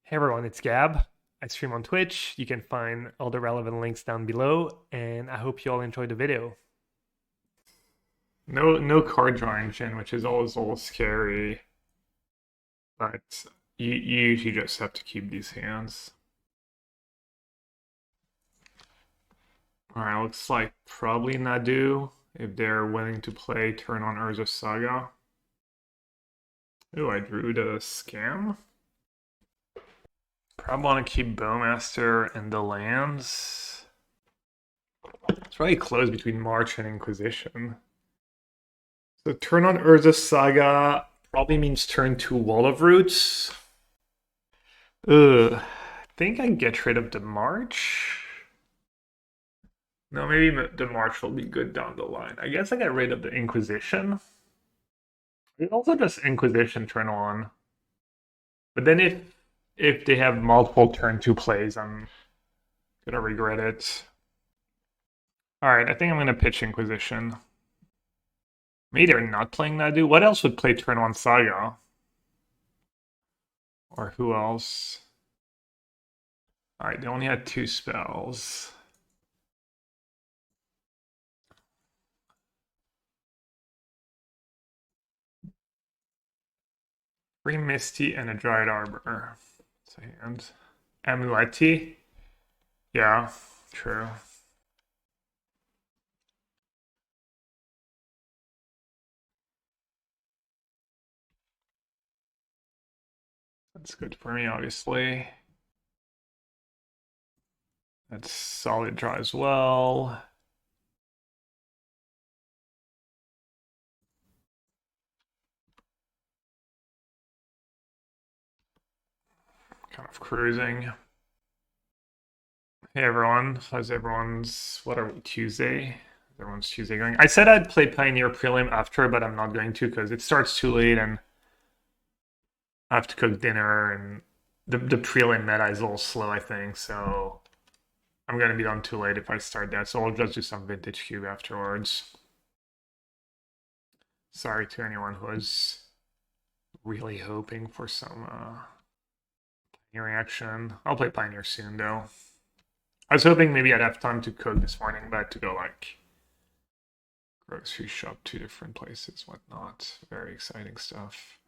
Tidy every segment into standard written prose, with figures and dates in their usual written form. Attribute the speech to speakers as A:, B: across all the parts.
A: Hey everyone, it's Gab. I stream on Twitch. You can find all the relevant links down below, and I hope you all enjoyed the video. No card drawing Jin, which is always a little scary. But you usually just have to keep these hands. Alright, looks like probably Nadu if they're willing to play turn on Urza's Saga. Ooh, I drew the scam. Probably want to keep Bowmaster and the lands. It's probably close between March and Inquisition. So turn on Urza's Saga probably means turn 2 Wall of Roots. I think I get rid of the March. No, maybe the March will be good down the line. I guess I get rid of the Inquisition. It's also just Inquisition turn on. But then if they have multiple turn 2 plays, I'm gonna regret it. Alright, I think I'm gonna pitch Inquisition. Maybe they're not playing Nadu. What else would play turn 1 Saga? Or who else? Alright, they only had 2 spells. Three Misty and a Dryad Arbor. And Amuletti? Yeah, true. That's good for me, obviously. That's solid draw as well. Kind of cruising. Hey everyone, what are we, Tuesday? Everyone's Tuesday going. I said I'd play Pioneer Prelim after, but I'm not going to because it starts too late and I have to cook dinner and the Prelim meta is a little slow, I think, so I'm gonna be done too late if I start that, so I'll just do some Vintage Cube afterwards. Sorry to anyone who was really hoping for some Pioneer action. I'll play Pioneer soon though. I was hoping maybe I'd have time to cook this morning, but I had to go like grocery shop 2 different places, whatnot. Very exciting stuff.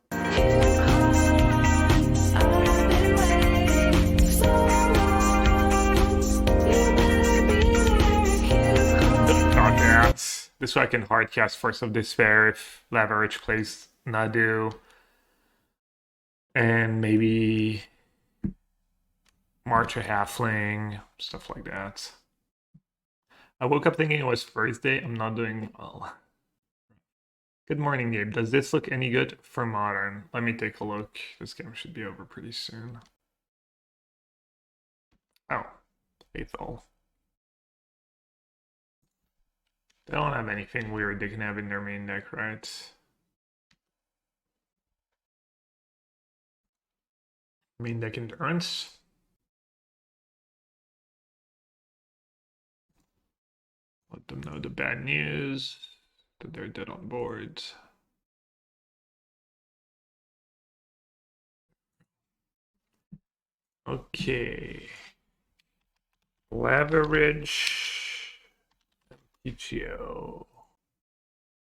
A: This way I can hardcast Force of Despair if Leverage plays Nadu. And maybe March a Halfling, stuff like that. I woke up thinking it was Thursday. I'm not doing well. Good morning, Gabe. Does this look any good for Modern? Let me take a look. This game should be over pretty soon. Oh, Faithful. They don't have anything weird they can have in their main deck, right? Main deck Endurance. Let them know the bad news, that they're dead on board. Okay. Leverage. MTGO.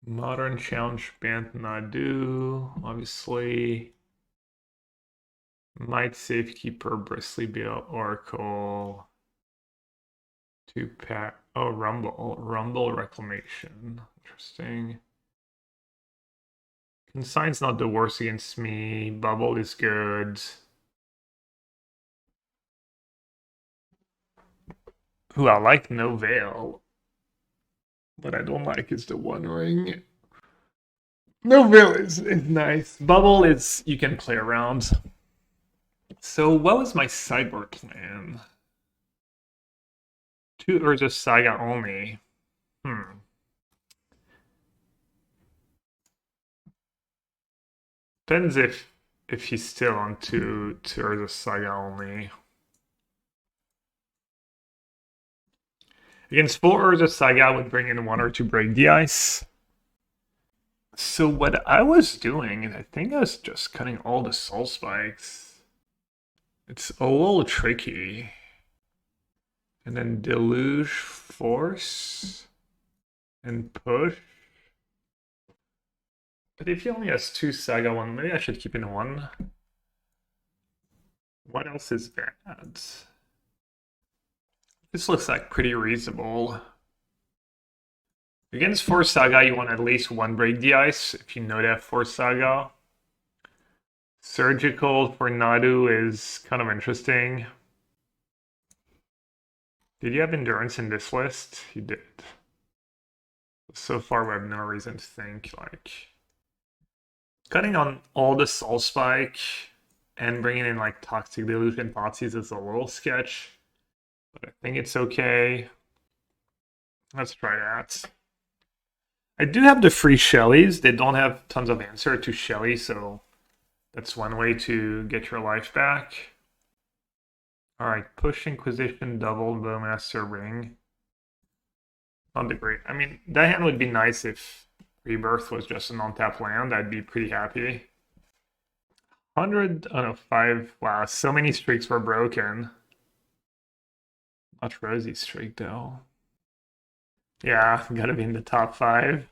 A: Modern Challenge Band Nadu, obviously. Might Safekeeper, Bristly Bill, Oracle. 2-pack. Oh, Rumble Reclamation. Interesting. Consign's not the worst against me. Bubble is good. Ooh, I like No Veil. What I don't like is the One Ring. No Veil is nice. Bubble is, you can play around. So what was my sideboard plan? 2 Urza Saga only. Depends if he's still on 2 Urza Saga only. Against 4 Urza Saga, I would bring in 1 or 2 Break the Ice. So what I was doing, I think I was just cutting all the Soul Spikes. It's a little tricky. And then Deluge, Force, and Push. But if he only has 2 Saga 1, maybe I should keep in 1. What else is bad? This looks like pretty reasonable. Against 4 Saga, you want at least 1 Break the Ice if you know that 4 Saga. Surgical for Nadu is kind of interesting. Did you have Endurance in this list? You did. So far, we have no reason to think, like... Cutting on all the Soul Spike and bringing in, like, Toxic Deluge and Thoughtseize is a little sketch. But I think it's okay. Let's try that. I do have the free Shellies. They don't have tons of answer to Shelly, so that's one way to get your life back. Alright, push Inquisition, double Bowmaster Ring. Not the great. I mean, that hand would be nice if Rebirth was just an on-tap land. I'd be pretty happy. 100, oh no, 5. Wow, so many streaks were broken. Not Rosy streak though. Yeah, gotta be in the top 5.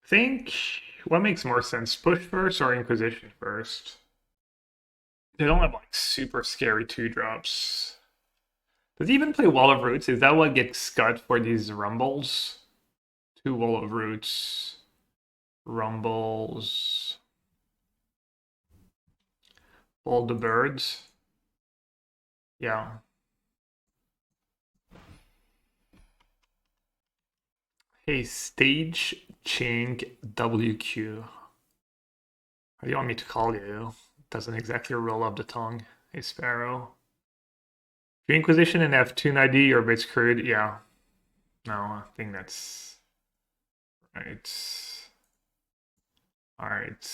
A: Think what makes more sense, push first or Inquisition first? They don't have like super scary 2-drops. Does he even play Wall of Roots? Is that what gets cut for these rumbles? 2 Wall of Roots. Rumbles. All the birds. Yeah. Hey, Stage Ching WQ. How do you want me to call you? Doesn't exactly roll up the tongue. Hey, Sparrow. If you Inquisition and have 2 ID, you're a bit screwed. Yeah. No, I think that's right. Alright.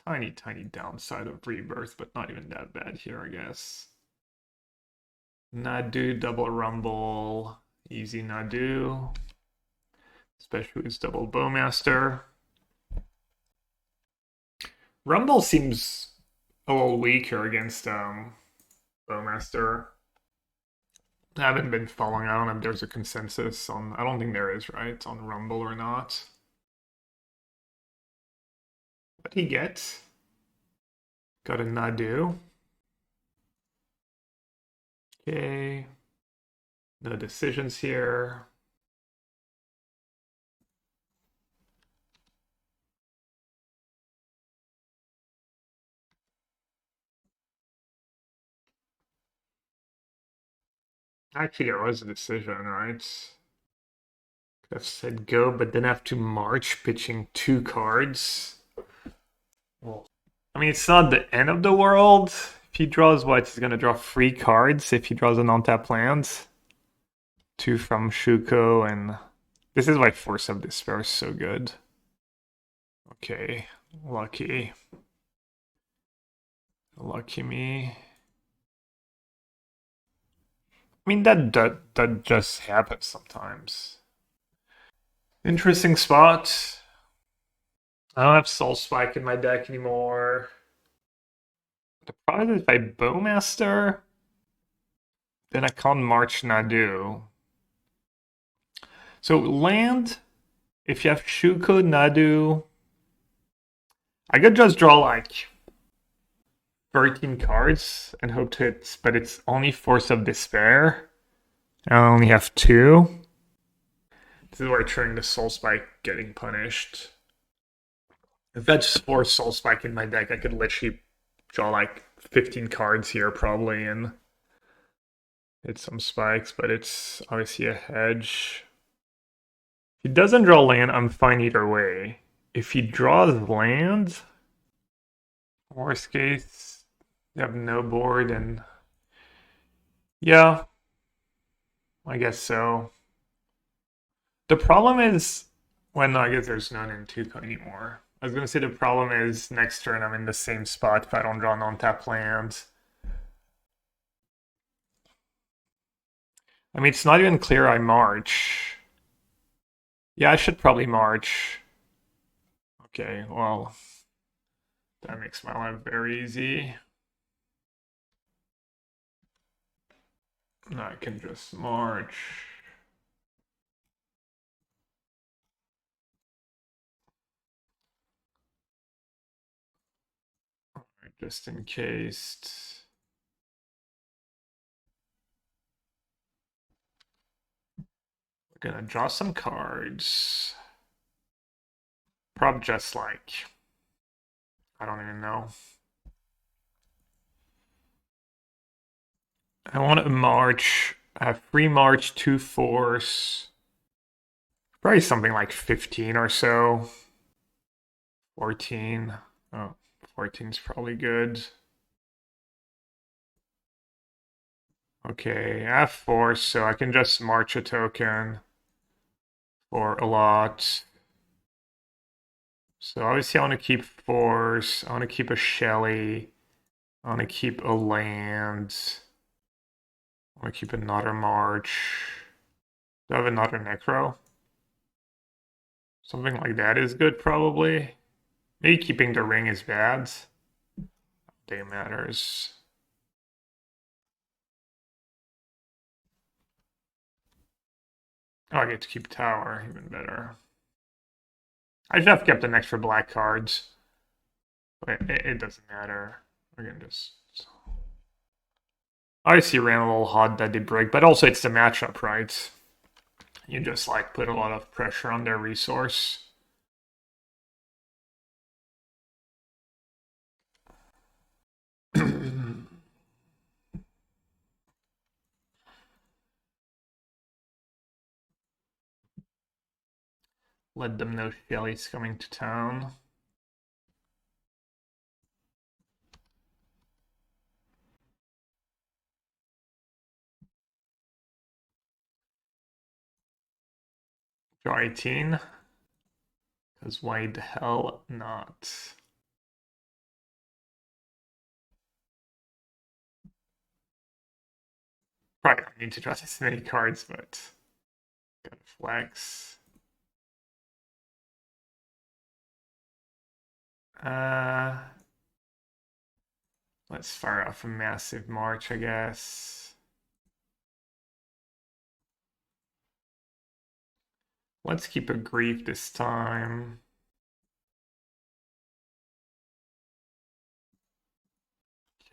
A: Tiny downside of Rebirth, but not even that bad here, I guess. Nadu, double Rumble. Easy Nadu. Especially with double Bowmaster. Rumble seems a little weaker against Bowmaster. I haven't been following. I don't know if there's a consensus on... I don't think there is, right? On Rumble or not. What'd he get? Got a Nadu. Okay. No decisions here. Actually, there was a decision, right? Could have said go, but then have to march pitching 2 cards. Well, I mean, it's not the end of the world. If he draws what? He's gonna draw 3 cards if he draws an on-tap land. 2 from Shuko, and this is why Force of Despair is so good. Okay, lucky. Lucky me. I mean, that just happens sometimes. Interesting spot. I don't have Soul Spike in my deck anymore. The problem is if I Bowmaster, then I can't March Nadu. So land, if you have Shuko, Nadu, I could just draw like 13 cards and hope to hit, but it's only Force of Despair. I only have 2. This is where I turn the Soul Spike getting punished. If I just force Soul Spike in my deck, I could literally draw like 15 cards here probably and hit some spikes, but it's obviously a hedge. If he doesn't draw land, I'm fine either way. If he draws land, worst case, you have no board and yeah, I guess so. The problem is, well, no, I guess there's none in Tuco anymore. I was going to say the problem is next turn I'm in the same spot if I don't draw an on-tap land. I mean, it's not even clear I march. Yeah, I should probably march. Okay, well, that makes my life very easy. I can just march. Alright, just in case. We're gonna draw some cards. Probably just like, I don't even know. I want to march. I have 3 march, 2 force. Probably something like 15 or so. 14. Oh, 14 is probably good. Okay, I have force, so I can just march a token for a lot. So obviously I want to keep force. I want to keep a Shelly. I want to keep a land. I want to keep another march. Do I have another Necro? Something like that is good, probably. Maybe keeping the ring is bad. I don't think it matters. Oh, I get to keep Tower, even better. I should have kept an extra black cards. But it doesn't matter. We're gonna just... Obviously ran a little hot that did break, but also it's the matchup, right? You just like put a lot of pressure on their resource. Let them know Shelly's coming to town. Draw 18. Because why the hell not? Probably don't need to draw this many cards, but gotta flex. Let's fire off a massive march, I guess. Let's keep a grief this time.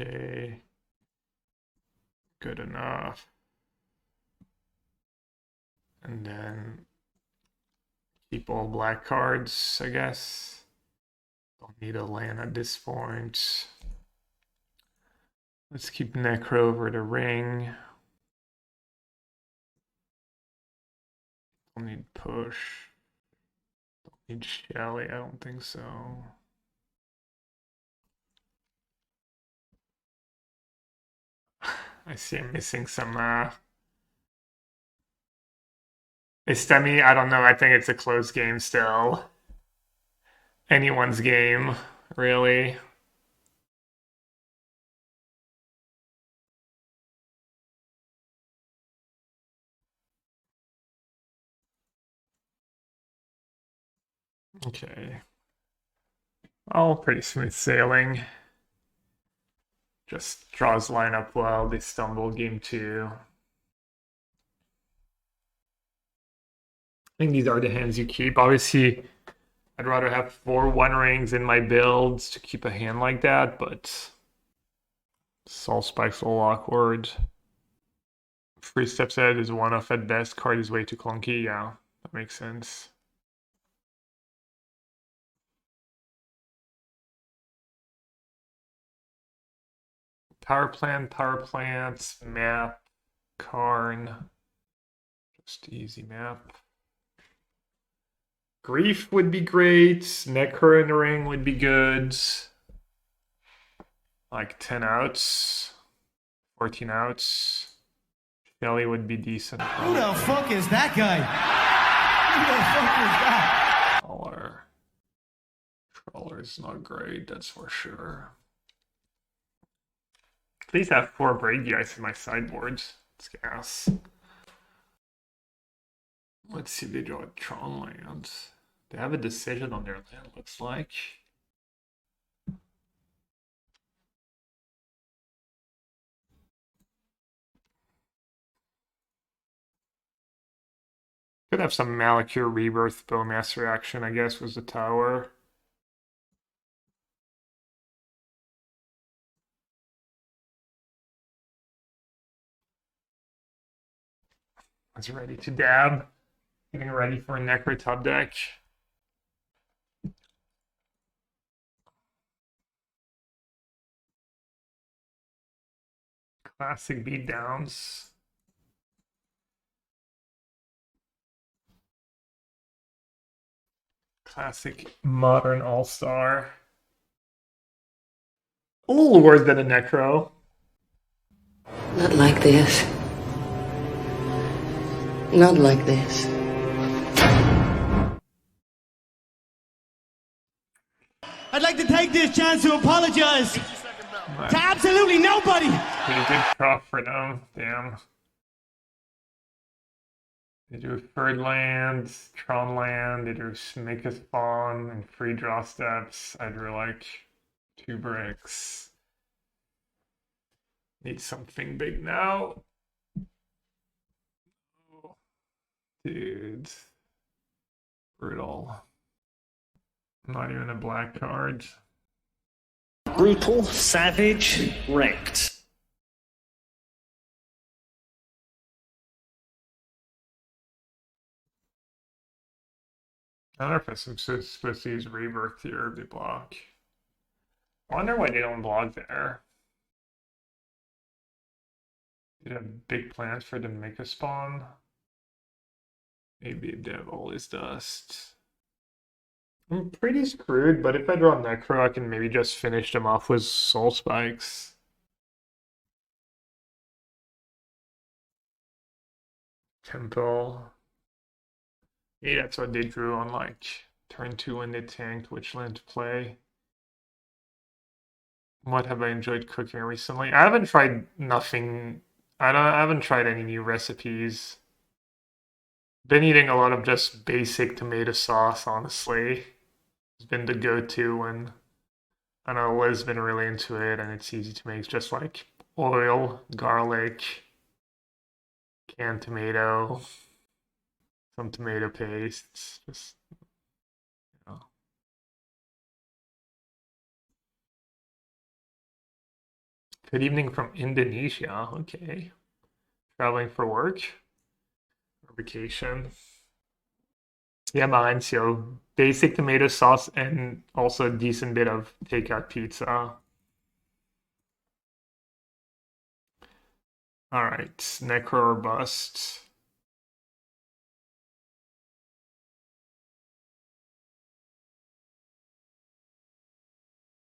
A: Okay. Good enough. And then keep all black cards, I guess. Don't need a land at this point. Let's keep Necro over the ring. Don't need push. Don't need Shelly, I don't think so. I see I'm missing some Istemi, I don't know, I think it's a close game still. Anyone's game, really. Okay. Oh, pretty smooth sailing. Just draws line up well. They stumble game 2. I think these are the hands you keep. Obviously, I'd rather have 4 1-rings in my builds to keep a hand like that, but Soul Spike's a little awkward. 3 steps ahead is 1-off at best. Card is way too clunky. Yeah, that makes sense. Power plants, map, Karn. Just easy map. Grief would be great. Necro in the ring would be good. Like 10 outs. 14 outs. Shelly would be decent.
B: Who the fuck is that guy? Who the fuck is that?
A: Trawler. Trawler is not great, that's for sure. Please have 4 break guys in my sideboard. It's gas. let's see if they draw a Tron land. They have a decision on their land, looks like. Could have some Malakir Rebirth Bowmaster action, I guess, was the tower. It's ready to dab. Getting ready for a Necro top deck. Classic beatdowns. Classic modern all-star. A little worse than a Necro.
C: Not like this. Not like this.
B: I'd like to take this chance to apologize to absolutely nobody.
A: Pretty good crop for them. Damn. They do third land, Tron land, they do make a spawn and free draw steps. I drew like 2 bricks. Need something big now. Oh, dude. Brutal. Not even a black card.
D: Brutal, savage, wrecked.
A: I don't know if I'm supposed to use Rebirth here if they block. I wonder why they don't block there. Did have big plans for them to make a spawn? Maybe they have all this dust. I'm pretty screwed, but if I draw Necro, I can maybe just finish them off with Soul Spikes. Temple. Maybe that's what they drew on like turn 2 when they tanked which land to play. What have I enjoyed cooking recently? I haven't tried nothing. I haven't tried any new recipes. Been eating a lot of just basic tomato sauce, honestly. It's been the go-to when I know Liz been really into it and it's easy to make, just like oil, garlic, canned tomato, some tomato paste, just Good evening from Indonesia. Okay. Traveling for work or vacation. Yeah, mine. So basic tomato sauce and also a decent bit of takeout pizza. All right, Necro or bust.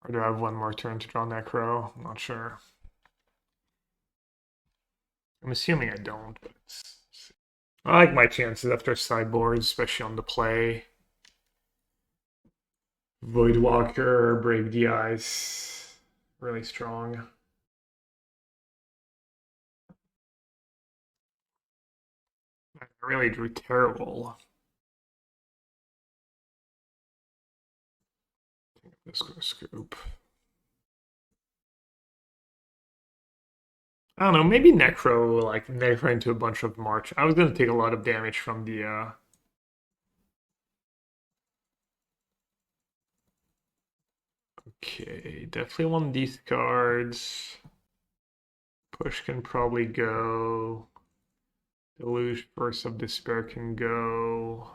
A: Or do I have one more turn to draw Necro? I'm not sure. I'm assuming I don't, but I like my chances after sideboards, especially on the play. Voidwalker, Brave the Ice, really strong. I really drew terrible. Let's go scoop. I don't know, maybe Necro, like Necro into a bunch of March. I was gonna take a lot of damage from the Okay, definitely one of these cards. Push can probably go. Deluge, Burst of Despair can go.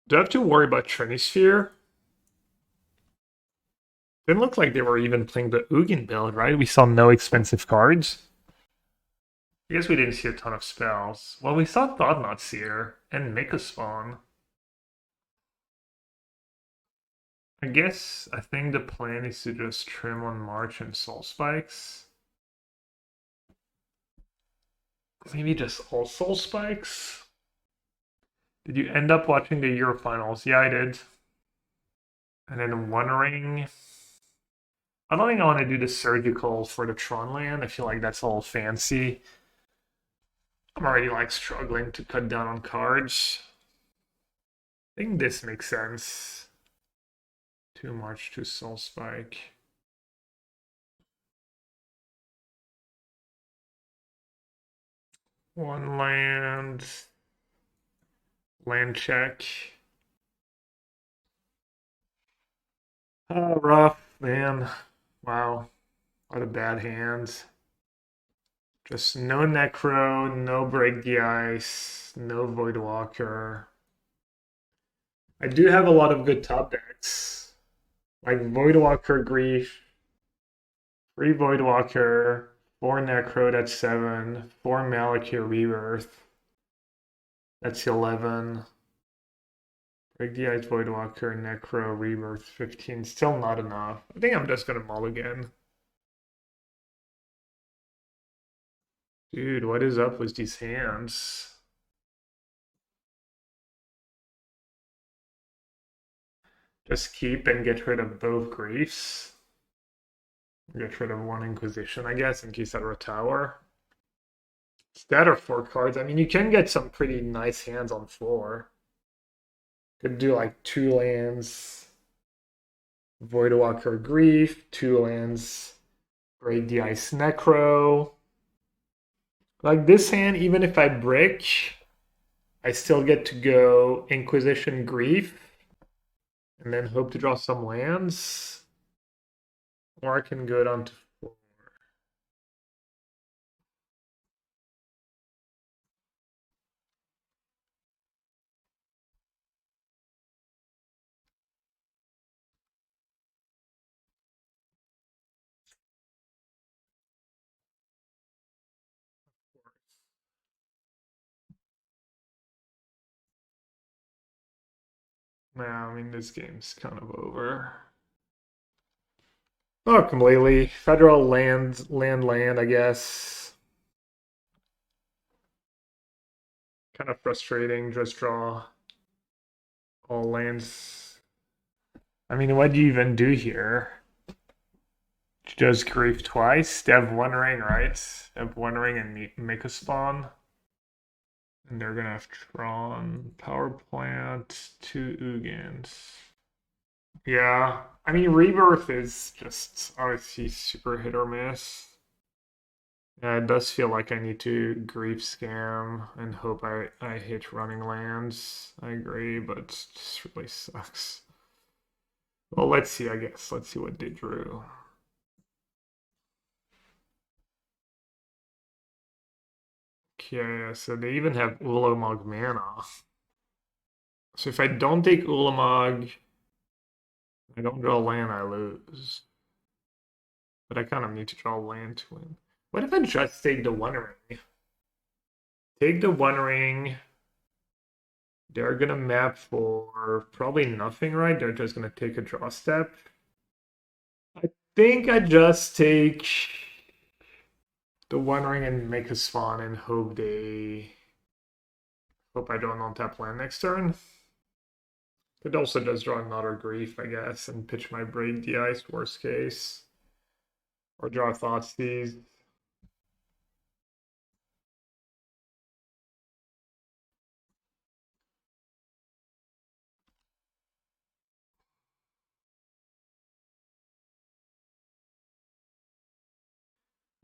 A: Do I have to worry about Trinisphere? Didn't look like they were even playing the Ugin build, right? We saw no expensive cards. I guess we didn't see a ton of spells. Well, we saw Thoughtseize and Make a Spawn. I guess I think the plan is to just trim on March and Soul Spikes. Maybe just all Soul Spikes? Did you end up watching the Euro Finals? Yeah, I did. And then One Ring. I don't think I want to do the Surgical for the Tron land. I feel like that's a little fancy. I'm already like struggling to cut down on cards. I think this makes sense. Too much to Soul Spike. One land. Land check. Oh, rough, man. Wow. A lot of bad hands. Just no Necro, no Break the Ice, no Voidwalker. I do have a lot of good top decks. Like Voidwalker Grief, 3 Voidwalker, 4 Necro, that's 7, 4 Malakir Rebirth, that's 11. Break the Ice, Voidwalker, Necro, Rebirth, 15. Still not enough. I think I'm just gonna mulligan. Dude, what is up with these hands? Just keep and get rid of both griefs. Get rid of one Inquisition, I guess, in case I have a tower. It's that or 4 cards. I mean, you can get some pretty nice hands on 4. Could do like 2 lands, Voidwalker Grief, 2 lands, Break the Ice Necro. Like this hand, even if I brick, I still get to go Inquisition Grief and then hope to draw some lands. Or I can go down to 4. Now, I mean, this game's kind of over. Oh, completely. Federal land, I guess. Kind of frustrating. Just draw all lands. I mean, what do you even do here? Just grief twice? They have 1 ring, right? They have 1 ring and make a spawn. And they're gonna have Tron, Power Plant, 2 Ugins. Yeah, I mean, Rebirth is just obviously super hit or miss. Yeah, it does feel like I need to grief scam and hope I hit running lands. I agree, but it just really sucks. Well, let's see, I guess. Let's see what they drew. Okay, so they even have Ulamog mana. So if I don't take Ulamog, I don't draw land, I lose. But I kind of need to draw land to win. What if I just take the 1 ring? Take the 1 ring. They're gonna map for probably nothing, right? They're just gonna take a draw step. I think I just take the 1 ring and make a spawn and hope I don't untap land next turn. Could also just draw another grief, I guess, and pitch my Break the Ice, worst case. Or draw Thoughtseize.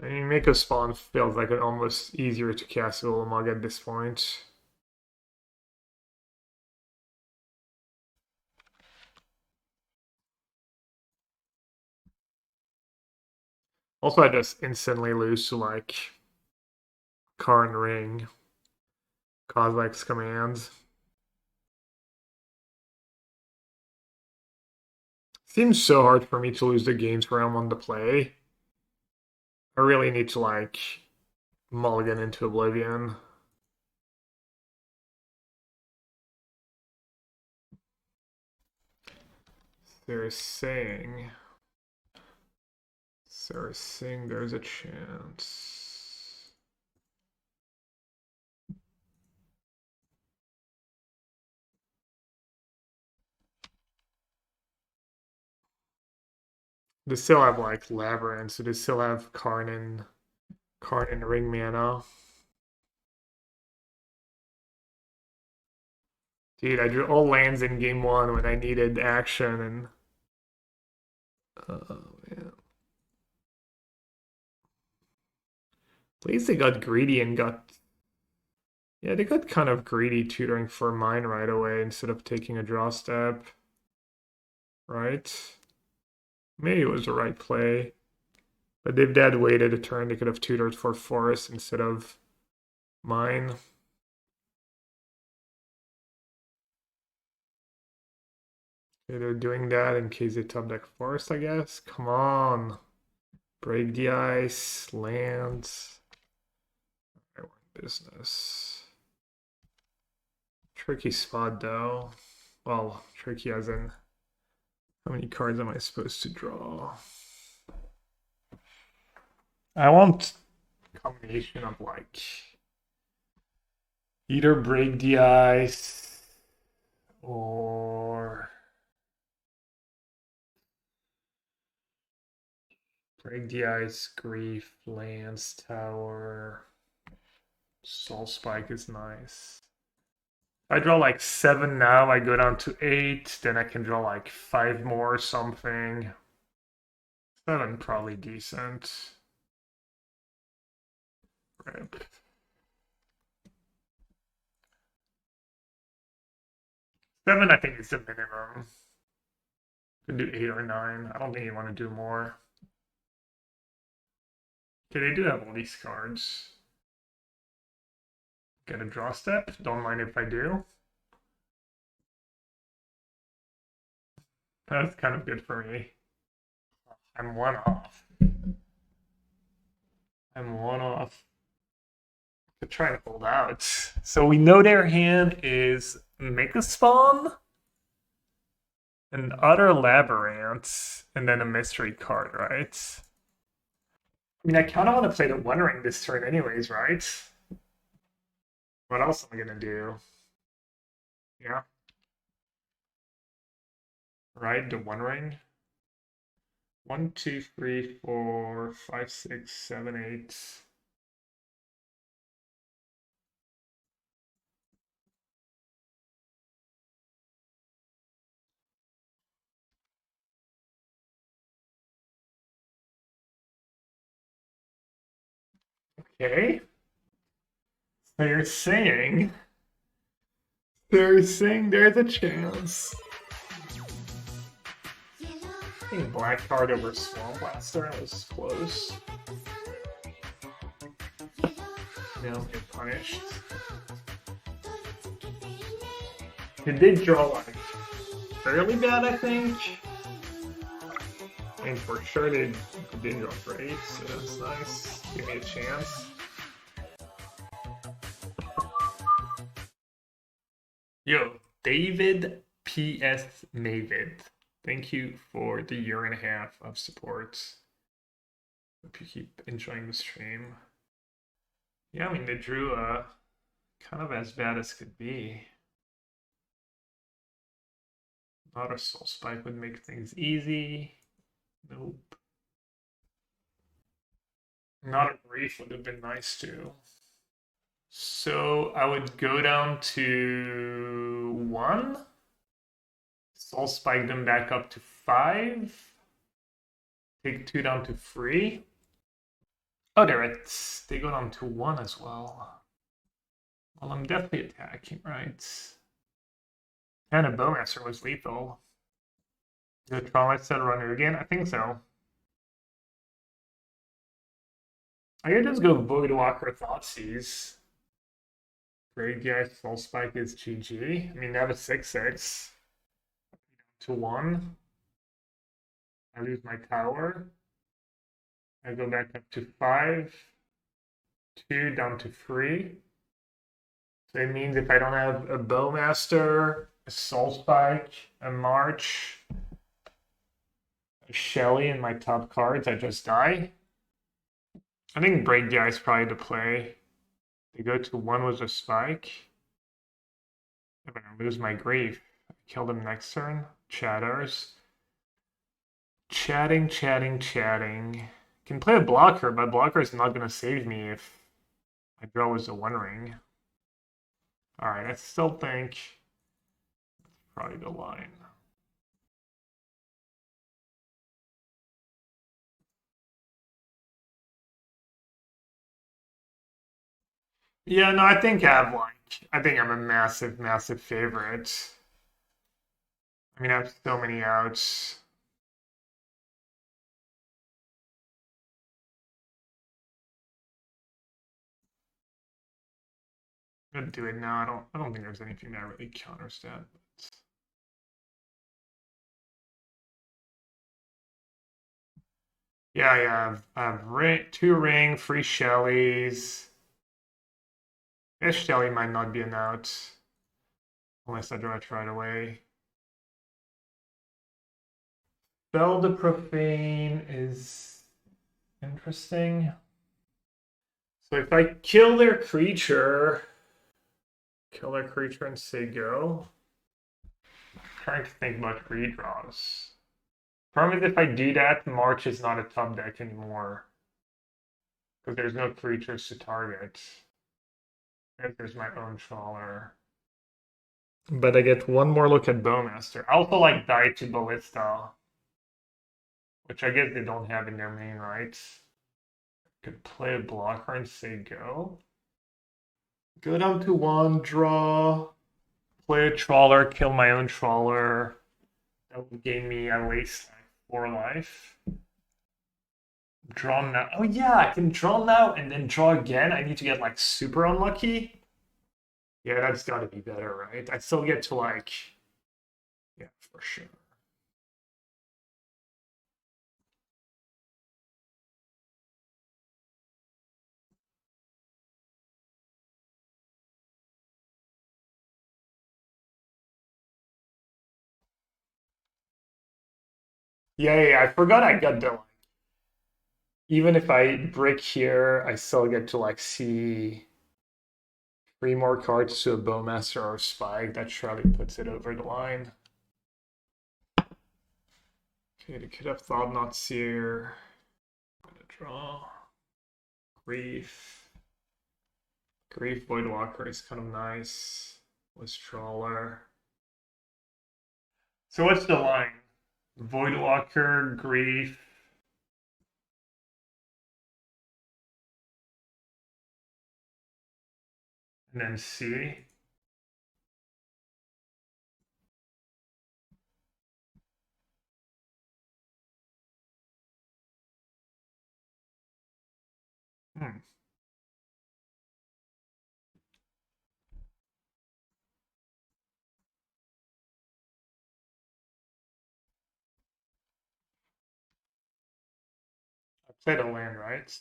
A: I mean, make a spawn feels like an almost easier to cast Ulamog at this point. Also, I just instantly lose to like Karn Ring, Kozilek's commands. Seems so hard for me to lose the games where I'm on the play. I really need to like mulligan into oblivion. They're saying there's a chance. They still have like Labyrinth, so they still have Karn and Ring mana. Dude, I drew all lands in game 1 when I needed action, and oh man. At least they got greedy and got, yeah, they got kind of greedy tutoring for mine right away instead of taking a draw step. Right? Maybe it was the right play. But if they had waited a turn, they could have tutored for forest instead of mine. Okay, they're doing that in case they top deck forest, I guess. Come on. Break the ice, lands. I want business. Tricky spot though. Well, tricky as in how many cards am I supposed to draw? I want a combination of like either break the ice or break the ice, grief, lands, tower. Soul Spike is nice. I draw like 7 now, I go down to 8, then I can draw like 5 more or something. 7 probably decent. Rip. 7 I think is the minimum. Could do 8 or 9. I don't think you want to do more. Okay, they do have all these cards. Get a draw step. Don't mind if I do. That's kind of good for me. I'm 1 off. I'm 1 off. Could try to hold out. So we know their hand is Make a Spawn, an Utter Labyrinth, and then a mystery card, right? I mean, I kind of want to play the One Ring this turn anyways, right? What else am I gonna do? Yeah. Right, the One Ring. 1, 2, 3, 4, 5, 6, 7, 8. Okay. So you're saying there's a chance. I think black card over Swamp Blaster was close. Now get punished. He did draw like fairly bad, I think. And for sure they didn't draw great, so that's nice. Give me a chance. Yo, David P.S. Mavid. Thank you for the 1.5 years of support. Hope you keep enjoying the stream. Yeah, I mean, they drew kind of as bad as could be. Not a Soul Spike would make things easy. Nope. Not a Grief would have been nice too. So I would go down to 1. Soul Spike them back up to 5. Take 2 down to 3. Oh, they go down to 1 as well. Well, I'm definitely attacking, right? And a Bowmaster was lethal. The Trawler said run again? I think so. I could just go Voidwalker Thoughtseize. Great guy, Soul Spike is GG. I mean, they have a 6/6. To 1. I lose my tower. I go back up to 5. 2 down to 3. So it means if I don't have a Bowmaster, a Soul Spike, a March, a Shelly in my top cards, I just die. I think Break the Ice is probably the play. They go to 1 with a Spike. I'm gonna lose my Grief. Kill them next turn. Chatters. Chatting. Can play a blocker, but blocker is not gonna save me if my draw was a 1 ring. Alright, I still think probably the line. Yeah, no, I think I'm a massive, massive favorite. I mean, I have so many outs. I'm gonna do it now. I don't think there's anything that really counters that. But... Yeah, I have 2 ring, 3 Shellies. I guess Shelly might not be an out. Unless I draw it right away. Spell the Profane is interesting. So if I kill their creature and say go. I'm trying to think about redraws. Problem is if I do that, March is not a top deck anymore. Because there's no creatures to target. There's my own Trawler. But I get one more look at Bowmaster. I also like die to Ballista. Which I guess they don't have in their main rights. Could play a blocker and say go. Go down to 1, draw. Play a Trawler, kill my own Trawler. That would gain me at least 4 life. Draw now. Oh yeah, I can draw now and then draw again. I need to get like super unlucky. Yeah, that's gotta be better, right? I still get to like... Yeah, for sure. Yeah, I forgot I got the... Even if I brick here, I still get to like see 3 more cards to a Bowmaster or Spike. That surely puts it over the line. Okay, they could have thought not seer. I'm gonna draw. Grief Voidwalker is kind of nice. Was Trawler. So what's the line? Voidwalker, Grief. And then C. I played a land, right?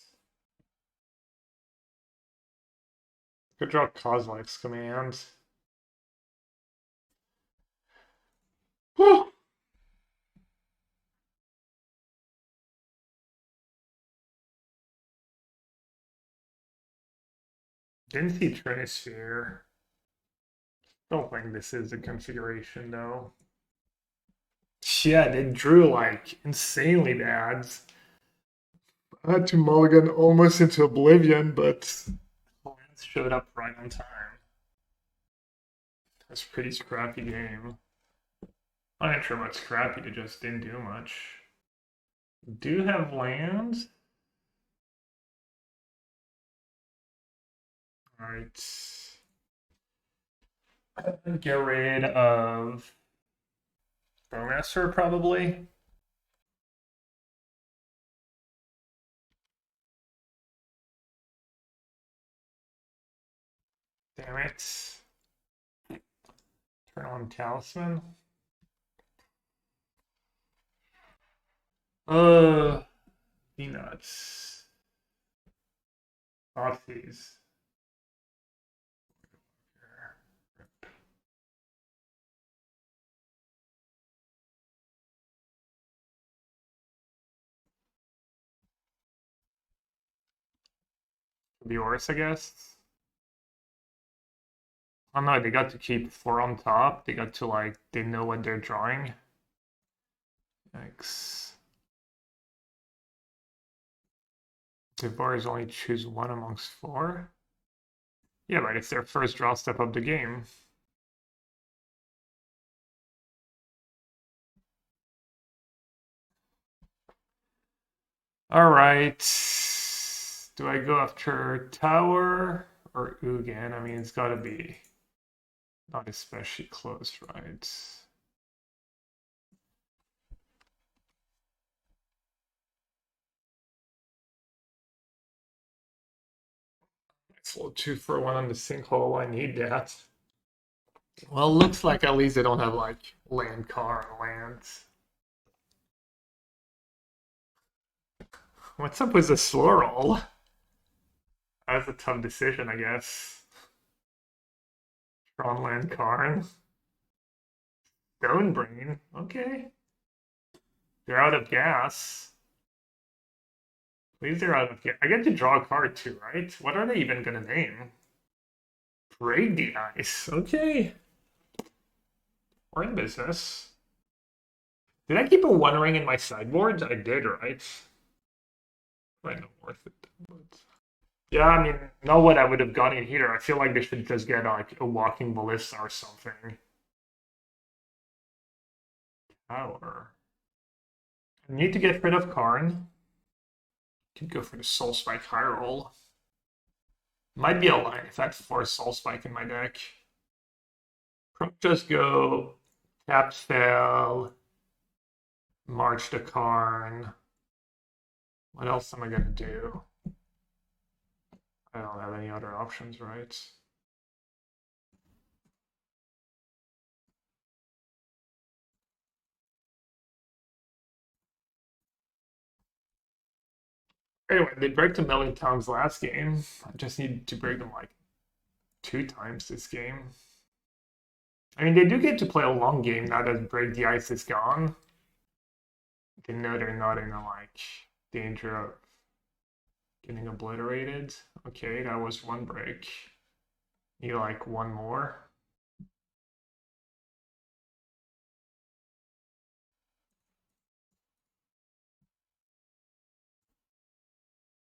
A: Could draw Kozilek's command. Whew. Didn't see Trinisphere. Don't think this is a configuration though. Yeah, they drew like insanely bad. I had to mulligan almost into oblivion, but lands showed up right on time. That's a pretty scrappy game. I'm not sure what's scrappy, it just didn't do much. Do have lands. Alright. Get rid of Bowmaster, probably. Damn it. Turn on Talisman. Peanuts. Thoughtseize. Be worse, I guess. Oh no, they got to keep 4 on top. They got to like, they know what they're drawing. Yikes. The bars only choose 1 amongst 4. Yeah, but it's their first draw step of the game. Alright. Do I go after Tower or Ugin? I mean, it's gotta be not especially close, right? It's a little 2-for-1 on the sinkhole. I need that. Well, looks like at least they don't have like land car and lands. What's up with the slow roll? That's a tough decision, I guess. Tron land Karn. Stonebrain. Okay. They're out of gas. Please, they're out of gas. I get to draw a card too, right? What are they even gonna name? Break the ice. Okay. We're in business. Did I keep a One Ring in my sideboard? I did, right? Probably not worth it, but... Yeah, I mean, not what I would have gone in here. I feel like they should just get like a Walking Ballista or something. Tower. I need to get rid of Karn. Could go for the Soul Spike high roll. Might be a line if I have 4 Soul Spike in my deck. Just go tap spell, march the Karn. What else am I gonna do? I don't have any other options, right? Anyway, they broke them a million times last game. I just need to break them like 2 times this game. I mean, they do get to play a long game now that Break the Ice is gone. They know they're not in a like danger of getting obliterated. Okay, that was 1 break. Need like 1 more.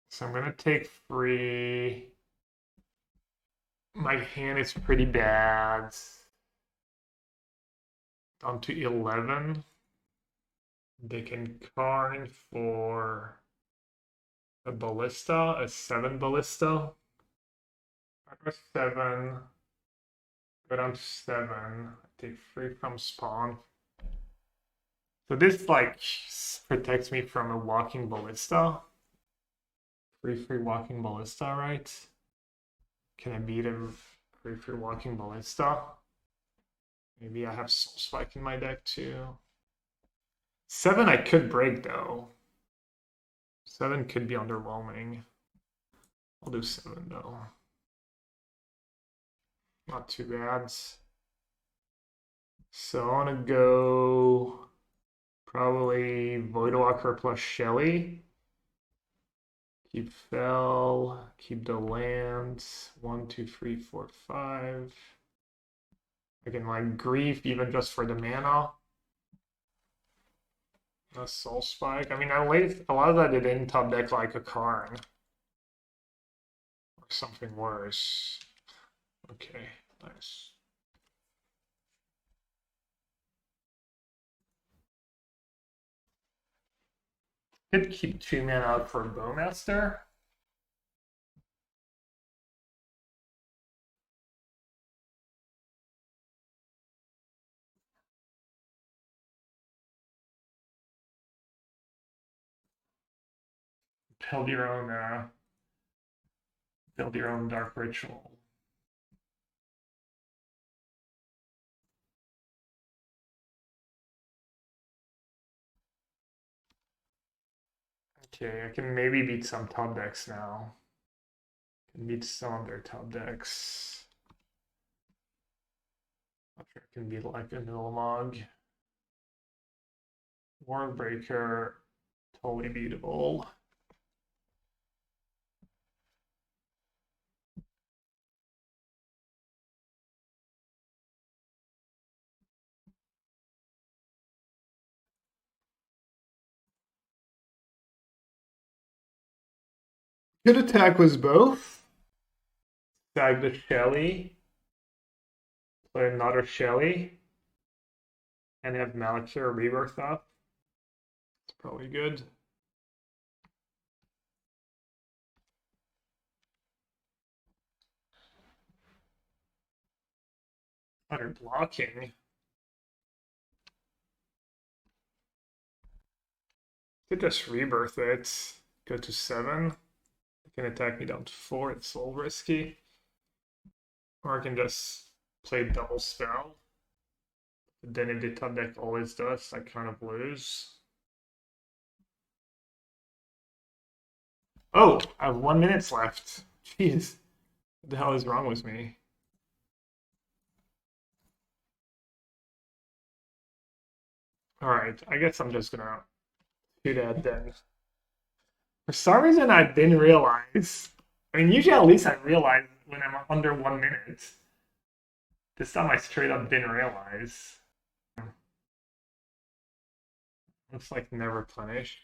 A: So I'm gonna take 3. My hand is pretty bad. Down to 11. They can Karn for a Ballista, a 7 Ballista. I go 7. Go down to 7. I take 3 from spawn. So this like protects me from a Walking Ballista. Free Walking Ballista, right? Can I beat a free Walking Ballista? Maybe I have Soul Spike in my deck too. 7 I could break though. 7 could be underwhelming. I'll do 7 though. Not too bad. So I want to go probably Voidwalker plus Shelly. Keep Fell, keep the lands. 1, 2, 3, 4, 5. I can like Grief even just for the mana. A Soul Spike. I mean, a lot of that it didn't top deck like a Karn. Or something worse. Okay, nice. Could keep 2 mana out for Bowmaster. Build your own Dark Ritual. Okay, I can maybe beat some top decks now. Can beat some of their top decks. Not sure I can beat like a Nulmog. Warbreaker, totally beatable. Good attack was both. Sag the Shelly. Play another Shelly. And have Malakir Rebirth up. It's probably good. Utter blocking. Could just rebirth it. Go to 7. It can attack me down to 4. It's all risky. Or I can just play double spell. But then if the top deck always does, I kind of lose. Oh, I have 1 minute left. Jeez. What the hell is wrong with me? Alright, I guess I'm just gonna do that then. For some reason, I didn't realize. I mean, usually at least I realize when I'm under 1 minute. This time I straight up didn't realize. Looks like never punished.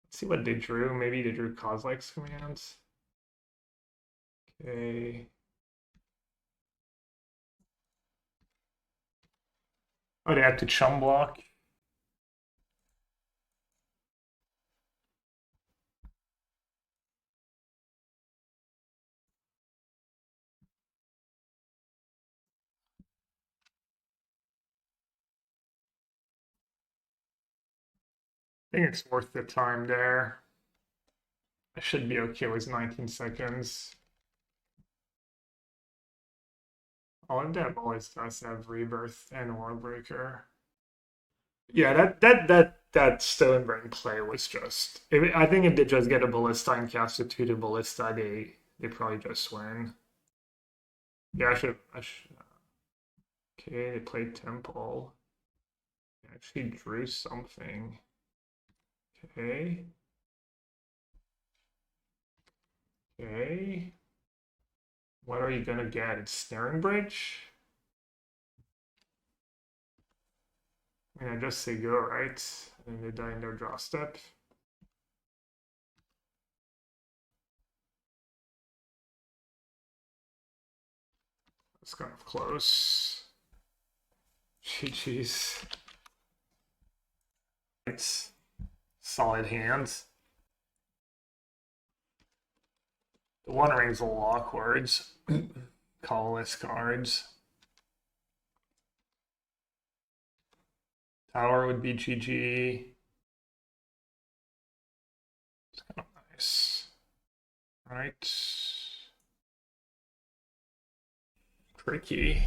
A: Let's see what they drew. Maybe they drew Kozilek's commands. Okay. Oh, they had to chum block. I think it's worth the time there. I should be okay with 19 seconds. All of that always does have Rebirth and Warbreaker. Yeah, that Stonebrain play was just. I think if they just get a Ballista and cast a 2 to Ballista, they probably just win. Yeah, I should. Okay, they played Temple. They actually drew something. Okay. Okay. What are you gonna get? It's Snaring Bridge? I mean, I just say go, right? And they die in their draw step. It's kind of close. GG's. It's solid hands. The One Ring's a little awkward. Colorless cards. Tower would be GG. It's kind of nice. Right. Tricky.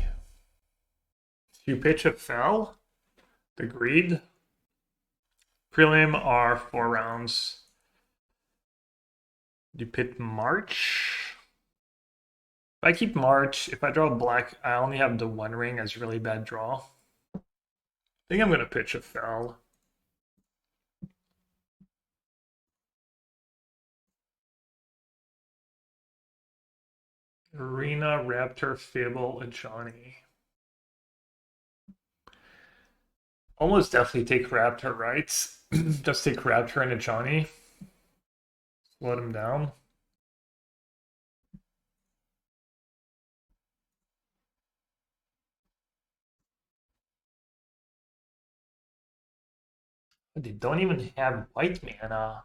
A: You pitch a fell. The greed. Prelim are 4 rounds. You pick March. If I keep March, if I draw black, I only have the One Ring as really bad draw. I think I'm gonna pitch a fell. Arena, Raptor, Fable, Ajani. Almost definitely take Raptor, right? Just take Raptor and Ajani. Slow him down. They don't even have white mana.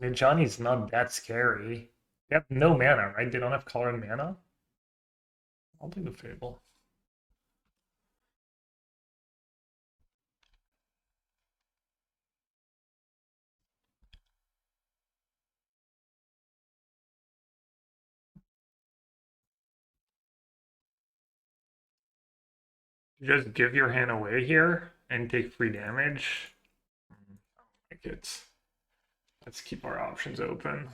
A: Ajani's not that scary. They have no mana, right? They don't have color and mana? I'll do the Fable. You just give your hand away here and take free damage. I don't like it. Let's keep our options open.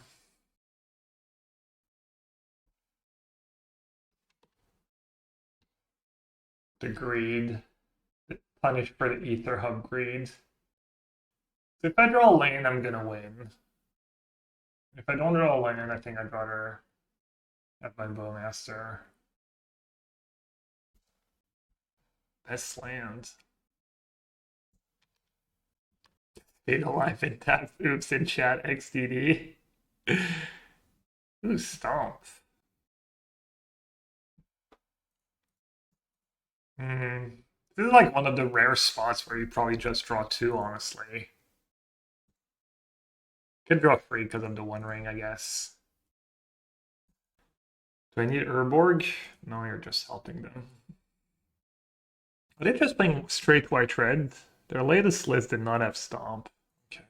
A: The greed. Punish for the Ether Hub greed. So if I draw a lane, I'm gonna win. If I don't draw a lane, I think I'd rather have my Bowmaster. Best land. Fatal Life and tap. Oops, in chat, XDD. Ooh, Stomp. This is like one of the rare spots where you probably just draw 2, honestly. Could draw 3 because of the One Ring, I guess. Do I need Urborg? No, you're just helping them. Are they just playing straight white red? Their latest list did not have Stomp. Okay.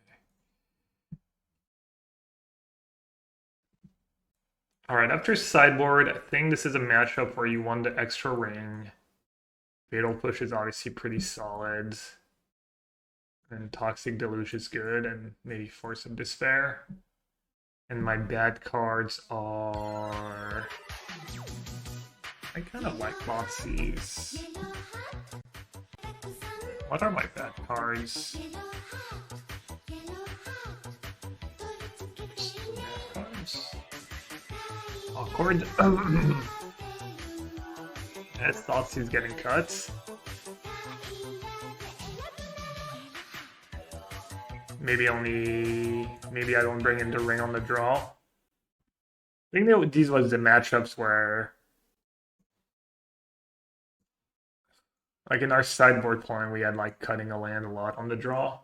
A: Alright, after sideboard, I think this is a matchup where you won the extra ring. Fatal Push is obviously pretty solid. And Toxic Deluge is good, and maybe Force of Despair. And my bad cards are... I kind of like Thoughtseize. What are my bad cards? Awkward. That's Thoughtseize getting cut. Maybe I don't bring in the ring on the draw. I think that these was the matchups where, like in our sideboard plan, we had like cutting a land a lot on the draw.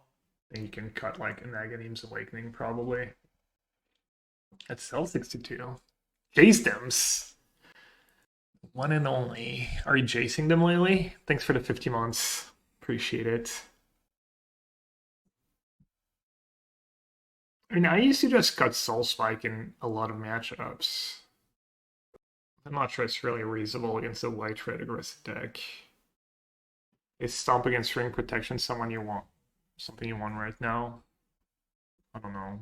A: And you can cut like an Agadeem's Awakening probably. That's still 62. Jace Dems. One and only. Are you jacing them lately? Thanks for the 50 months. Appreciate it. I mean, I used to just cut Soul Spike in a lot of matchups. I'm not sure it's really reasonable against a white red aggressive deck. Is Stomp against Ring Protection something you want right now? I don't know.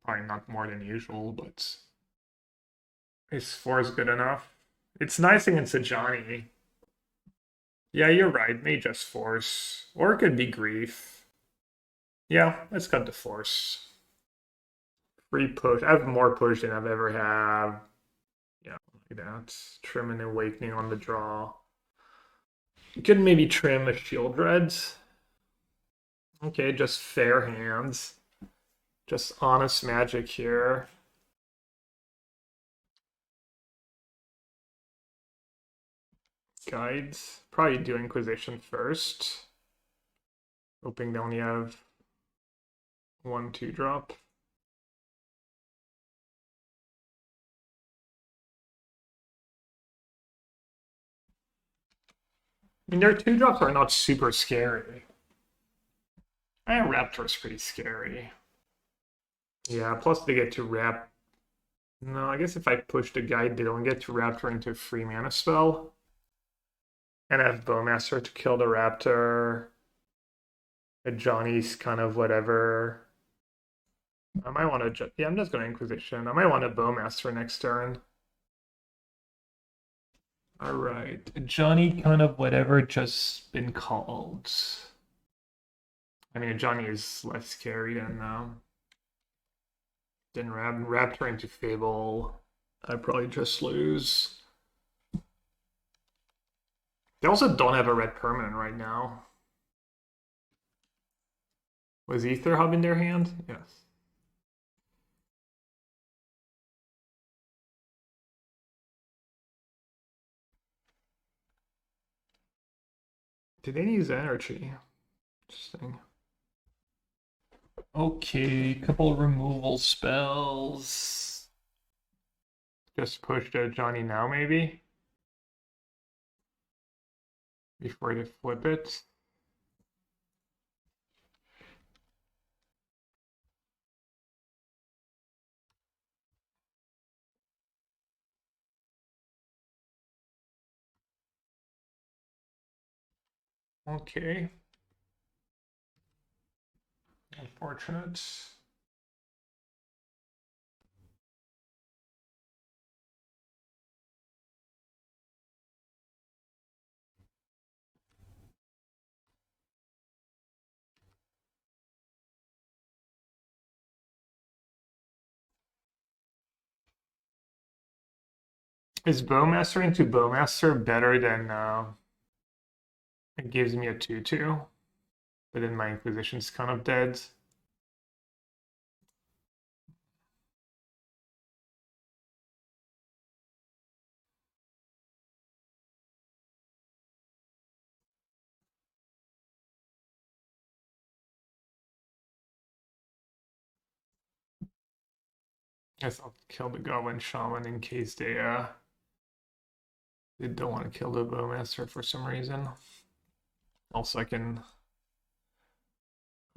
A: Probably not more than usual, but is 4 is good enough? It's nice against a Johnny. Yeah, you're right. May just Force. Or it could be Grief. Yeah, let's cut the Force. Free push. I have more push than I've ever had. Yeah, like that. Trim an Awakening on the draw. You could maybe trim a Sheoldred. Okay, just fair hands. Just honest magic here. Guides. Probably do Inquisition first. Hoping they only have 1/2 drop. I mean, their 2-drops are not super scary. Raptor's pretty scary. Yeah, plus they get to wrap. No, I guess if I push the guide, they don't get to Raptor into a free mana spell. And I have Bowmaster to kill the Raptor. The Johnny's kind of whatever. I might want to... Yeah, I'm just going to Inquisition. I might want a Bowmaster next turn. Alright. Johnny kind of whatever just been called. I mean, Johnny is less scary than Raptor into Fable. I probably just lose. They also don't have a red permanent right now. Was Ether Hub in their hand? Yes. Did they use energy? Interesting. Okay, couple removal spells. Just push to Johnny now, maybe? Before they flip it. Okay. Unfortunate. Is Bowmaster into Bowmaster better than it gives me a 2/2? But then my Inquisition's kind of dead. Guess I'll kill the Goblin Shaman in case they They don't want to kill the Bowmaster for some reason. Also, I can...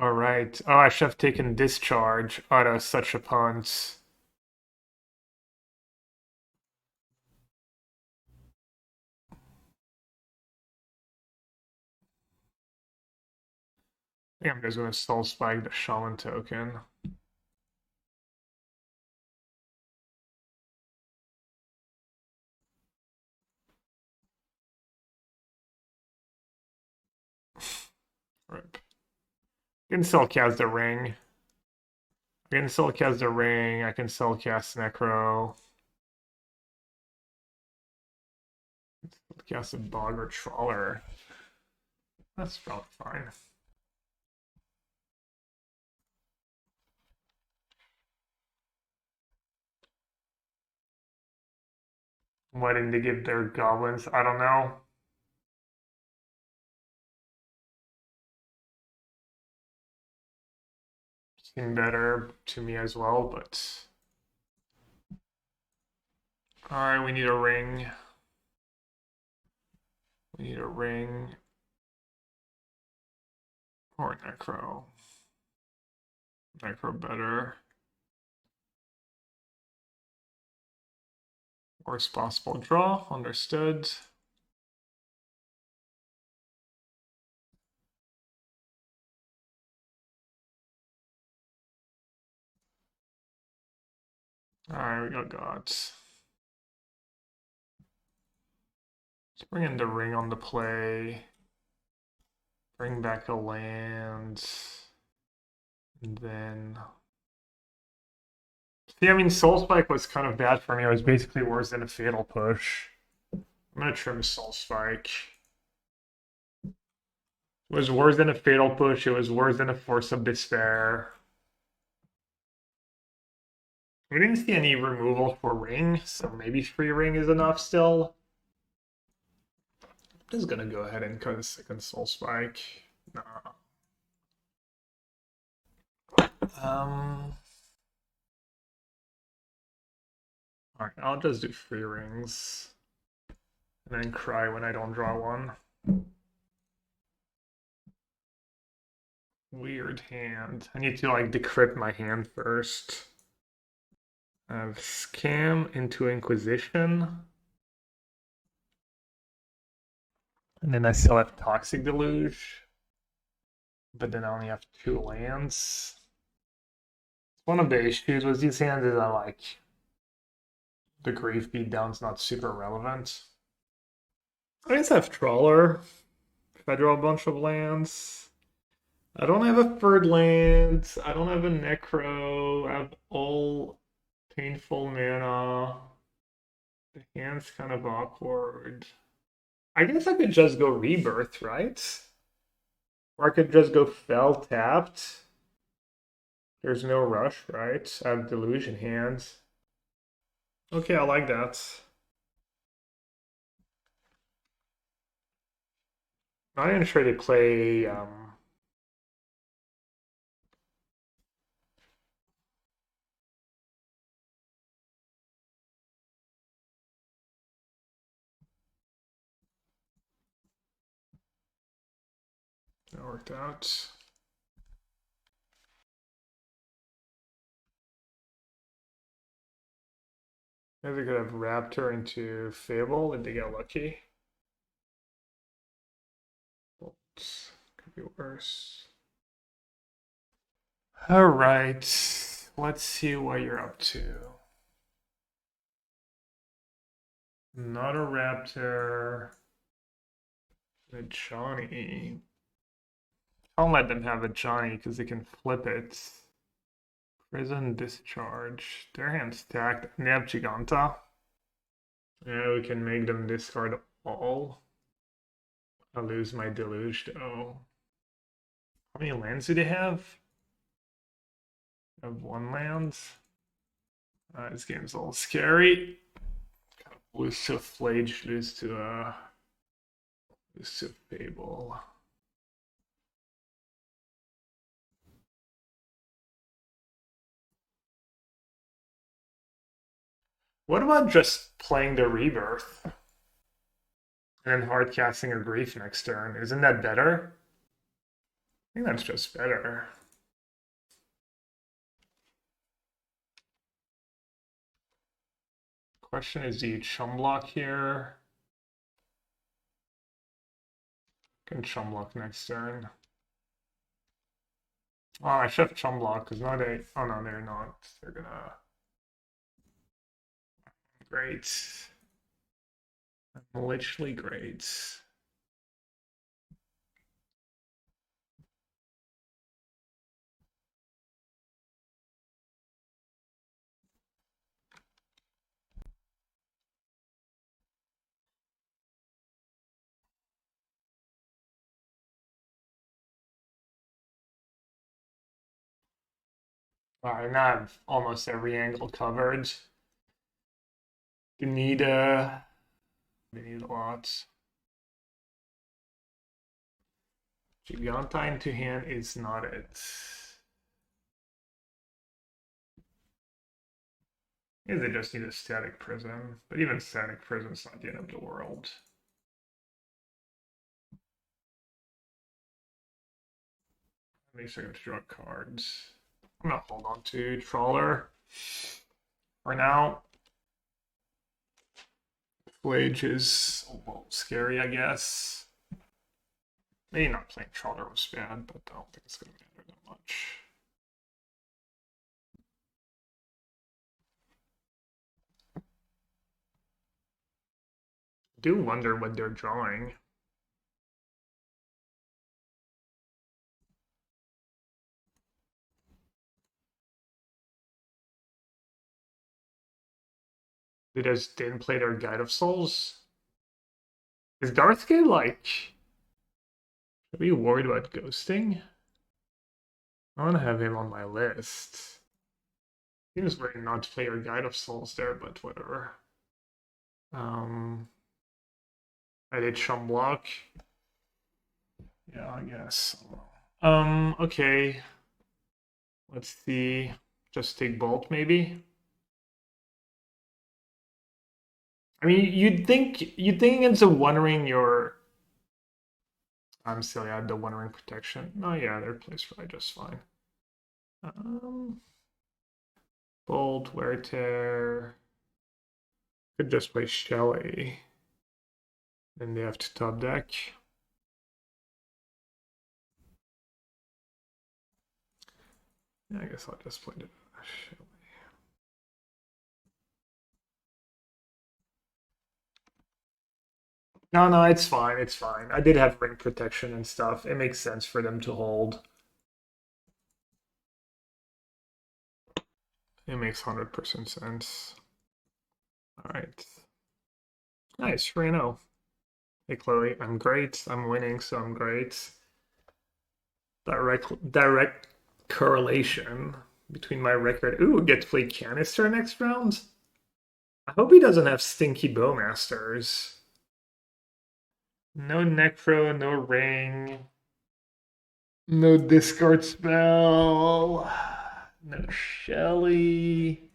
A: Alright. Oh, I should have taken Discharge. Oh, that was such a punt. I think I'm just going to Soul Spike the Shaman token. Rip. I can Soulcast the Ring. I can Soulcast the Ring. I can Soulcast Necro. Soulcast a Boggart Trawler. That's probably fine. Why didn't they give their goblins? I don't know. Seemed better to me as well, but... Alright, we need a ring. We need a ring. Or Necro. Necro better. Worst possible draw, understood. Alright, we got. Let's bring in the ring on the play. Bring back a land. And then... See, I mean, Soul Spike was kind of bad for me. It was basically worse than a Fatal Push. I'm gonna trim Soul Spike. It was worse than a Fatal Push. It was worse than a Force of Despair. We didn't see any removal for Ring, so maybe free Ring is enough still. I'm just gonna go ahead and cut a second Soul Spike. Nah. Alright, I'll just do free rings. And then cry when I don't draw one. Weird hand. I need to like decrypt my hand first. I have Scam into Inquisition. And then I still have Toxic Deluge. But then I only have 2 lands. One of the issues with these hands is I like the Grief Beatdown's not super relevant. I just have Trawler if I draw a bunch of lands. I don't have a third land. I don't have a Necro. I have all painful mana. The hand's kind of awkward. I guess I could just go Rebirth, right? Or I could just go Fell tapped. There's no rush, right? I have Delusion hands. Okay, I like that. I'm gonna try to play that worked out. Maybe we could have Raptor into Fable and they get lucky. Oops, could be worse. Alright, let's see what you're up to. Not a Raptor. A Johnny. I'll let them have a Johnny because they can flip it. Prison Discharge. Their hand's stacked. And they have Giganta. Yeah, we can make them discard all. I'll lose my Deluge though. How many lands do they have? I have 1 land. This game's a little scary. Kind of lose to a Flage, lose to Fable. What about just playing the Rebirth? And then hard casting a grief next turn. Isn't that better? I think that's just better. Question is, do you chum block here? Can chum block next turn. Oh, I should have chum block because now they. Oh no, they're not. They're gonna. Great. Literally great. Alright, now I have almost every angle covered. We need a lot. Gigantine to hand is not it. Yeah, they just need a static prism, but even static prism's not the end of the world. At least I can draw cards. I'm gonna hold on to Trawler for now. Wage is a little scary, I guess. Maybe not playing Trawler was bad, but I don't think it's gonna matter that much. I do wonder what they're drawing. They just didn't play their Guide of Souls. Is Darthgate like... Are we worried about ghosting? I want to have him on my list. Seems weird not to play your Guide of Souls there, but whatever. I did chum block. Yeah, I guess. Okay. Let's see. Just take Bolt, maybe. I mean, you'd think it's a One Ring your... I'm silly, I had the One Ring protection. Oh yeah, they're placed right just fine. Bolt, Wear Tear. Could just play Shelly. Then they have to top deck. Yeah, I guess I'll just play the Shelly. No, it's fine, it's fine. I did have ring protection and stuff. It makes sense for them to hold. It makes 100% sense. Alright. Nice, 3-0. Hey Chloe, I'm great. I'm winning, so I'm great. Direct correlation between my record. Ooh, get to play Canister next round? I hope he doesn't have Stinky Bowmasters. No Necro, no Ring. No discard spell. No Shelly.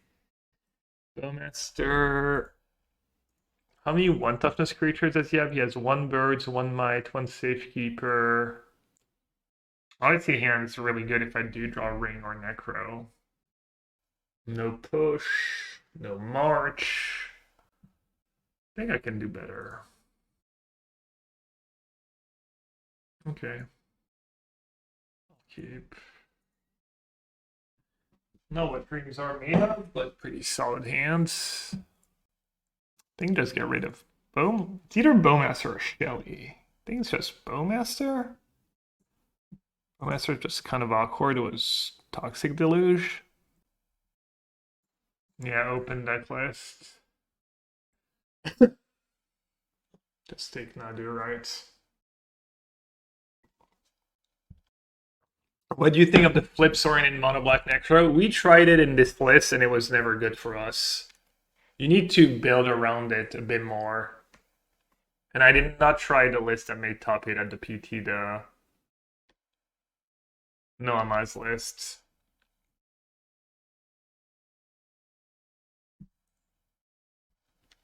A: Bowmaster. How many 1 toughness creatures does he have? He has 1 birds, 1 might, 1 safekeeper. Obviously, hand's really good if I do draw Ring or Necro. No push. No march. I think I can do better. Okay. I'll keep. Know what dreams are made of, but pretty solid hands. I think just get rid of Boom. It's either Bowmaster or Shelly. I think it's just Bowmaster. Bowmaster just kind of awkward. It was Toxic Deluge. Yeah, open Decklist. Just take Nadu, right? What do you think of the flip Sorin in Mono Black Necro? We tried it in this list and it was never good for us. You need to build around it a bit more. And I did not try the list that made top 8 at the PT, the Noama's list.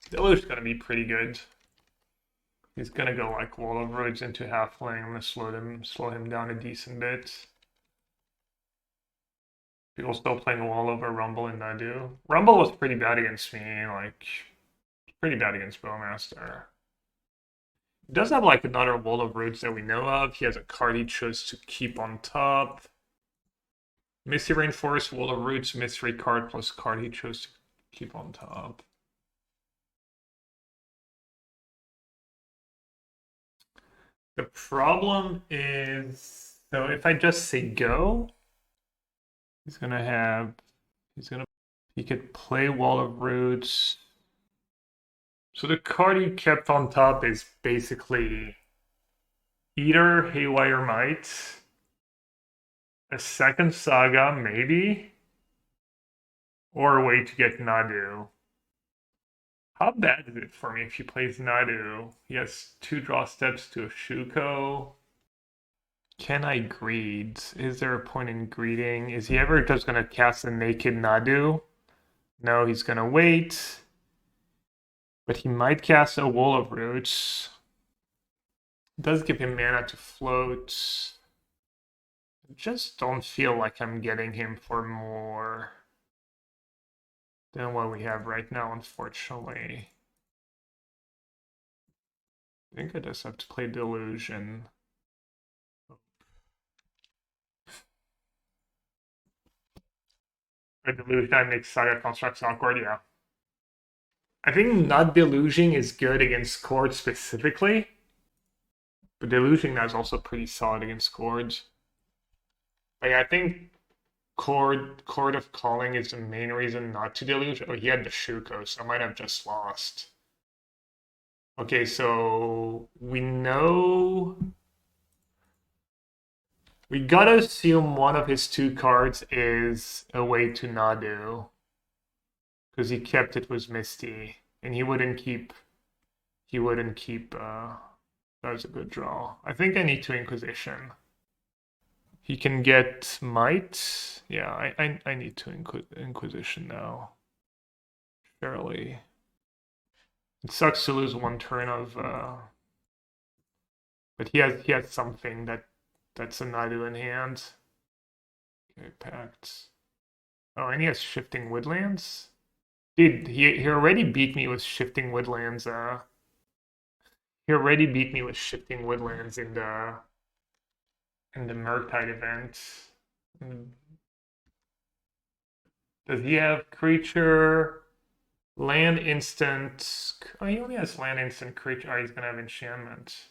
A: Deluge is gonna be pretty good. He's gonna go like Wall of Roots into halfling. I'm gonna slow him down a decent bit. People still playing Wall over Rumble and Nadu. Rumble was pretty bad against me, like pretty bad against Bowmaster. He does have like another Wall of Roots that we know of. He has a card he chose to keep on top. Misty Rainforest, Wall of Roots, mystery card plus card he chose to keep on top. The problem is, so if I just say go, he could play Wall of Roots. So the card he kept on top is basically either Haywire Might, a second Saga, maybe, or a way to get Nadu. How bad is it for me if he plays Nadu? He has 2 draw steps to a Shuko. Can I greed? Is there a point in greeding? Is he ever just gonna cast a naked Nadu? No, he's gonna wait. But he might cast a Wall of Roots. It does give him mana to float. I just don't feel like I'm getting him for more than what we have right now, unfortunately. I think I just have to play Delusion. A Delusion that makes Saga Constructs awkward, yeah. I think not Deluging is good against Chords specifically, but Deluging now is also pretty solid against Chords. Like, I think Chord of Calling is the main reason not to Deluge. Oh, he had the Shuko, so I might have just lost. Okay, so we know... We gotta assume one of his 2 cards is a way to Nadu. Because he kept it with Misty. And he wouldn't keep... that was a good draw. I think I need to Inquisition. He can get Might. Yeah, I need to Inquisition now. Fairly. It sucks to lose 1 turn of... But he has something that's a Nadu in hand. Okay, Pact. Oh, and he has Shifting Woodlands? Dude, he already beat me with Shifting Woodlands. He already beat me with Shifting Woodlands in the Murktide event. Does he have creature, land instant? Oh, he only has land instant creature. Oh, he's gonna have enchantment.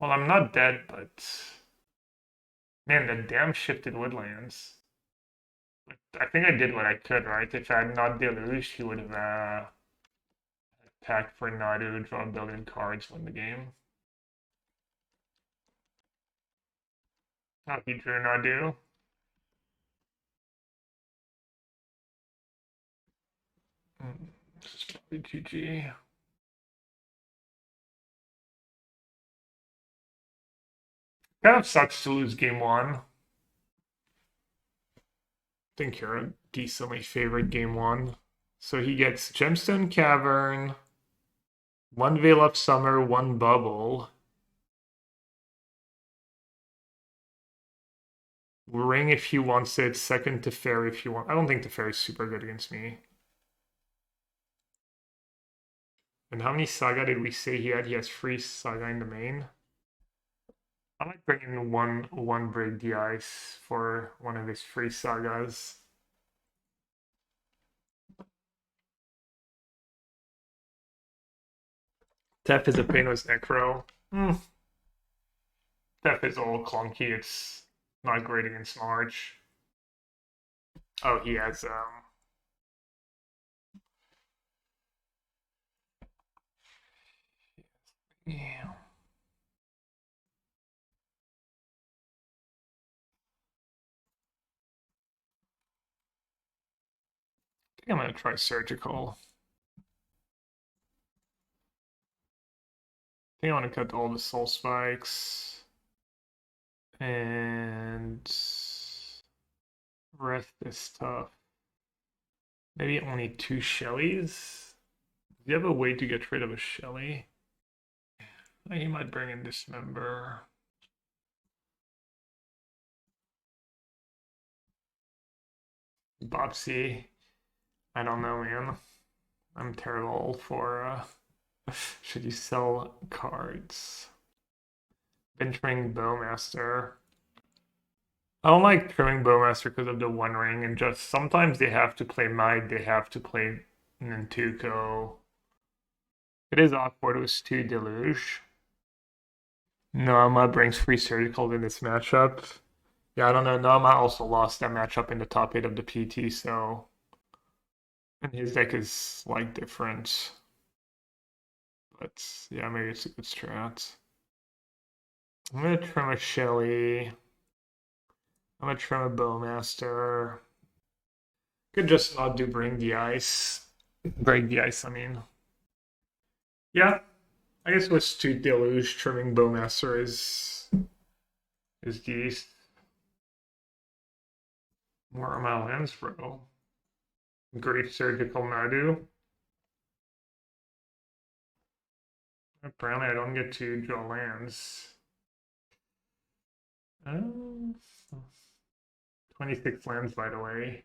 A: Well, I'm not dead, but man, the damn Shifted Woodlands. I think I did what I could, right? If I had not deluged, he would have attacked for Nadu, draw a billion cards, win the game. Oh, he drew Nadu. This is probably GG. Kind of sucks to lose game 1. I think you're a decently favored game 1. So he gets Gemstone Cavern, 1 Veil of Summer, 1 Bubble. Ring if he wants it, second Teferi if you want. I don't think Teferi's super good against me. And how many Saga did we say he had? He has 3 Saga in the main. I might bring in one Break the Ice for one of his free Sagas. Tef is a pain with Necro. Tef is all clunky, it's not great against March. Oh, he has yeah. I think I'm gonna try Surgical. I think I want to cut all the Soul Spikes. And rest is tough. Maybe only 2 Shellys? Do you have a way to get rid of a Shelly? He might bring in Dismember. Bopsy. I don't know, man. I'm terrible for should you sell cards? Venturing Bowmaster. I don't like trimming Bowmaster because of the One Ring, and just sometimes they have to play Mide, they have to play Nintuko. It is awkward with 2 Deluge. Nama brings free surgical in this matchup. Yeah, I don't know. Nama also lost that matchup in the top 8 of the PT, so. And his deck is like different. But yeah, maybe it's a good strat. I'm gonna trim a Shelly. I'm gonna trim a Bowmaster. Could just not do Bring the Ice. Break the Ice, I mean. Yeah. I guess with 2 Deluge, trimming Bowmaster is decent. Where are my lands, bro? Great Surgical Nadu. Apparently I don't get to draw lands. 26 lands, by the way.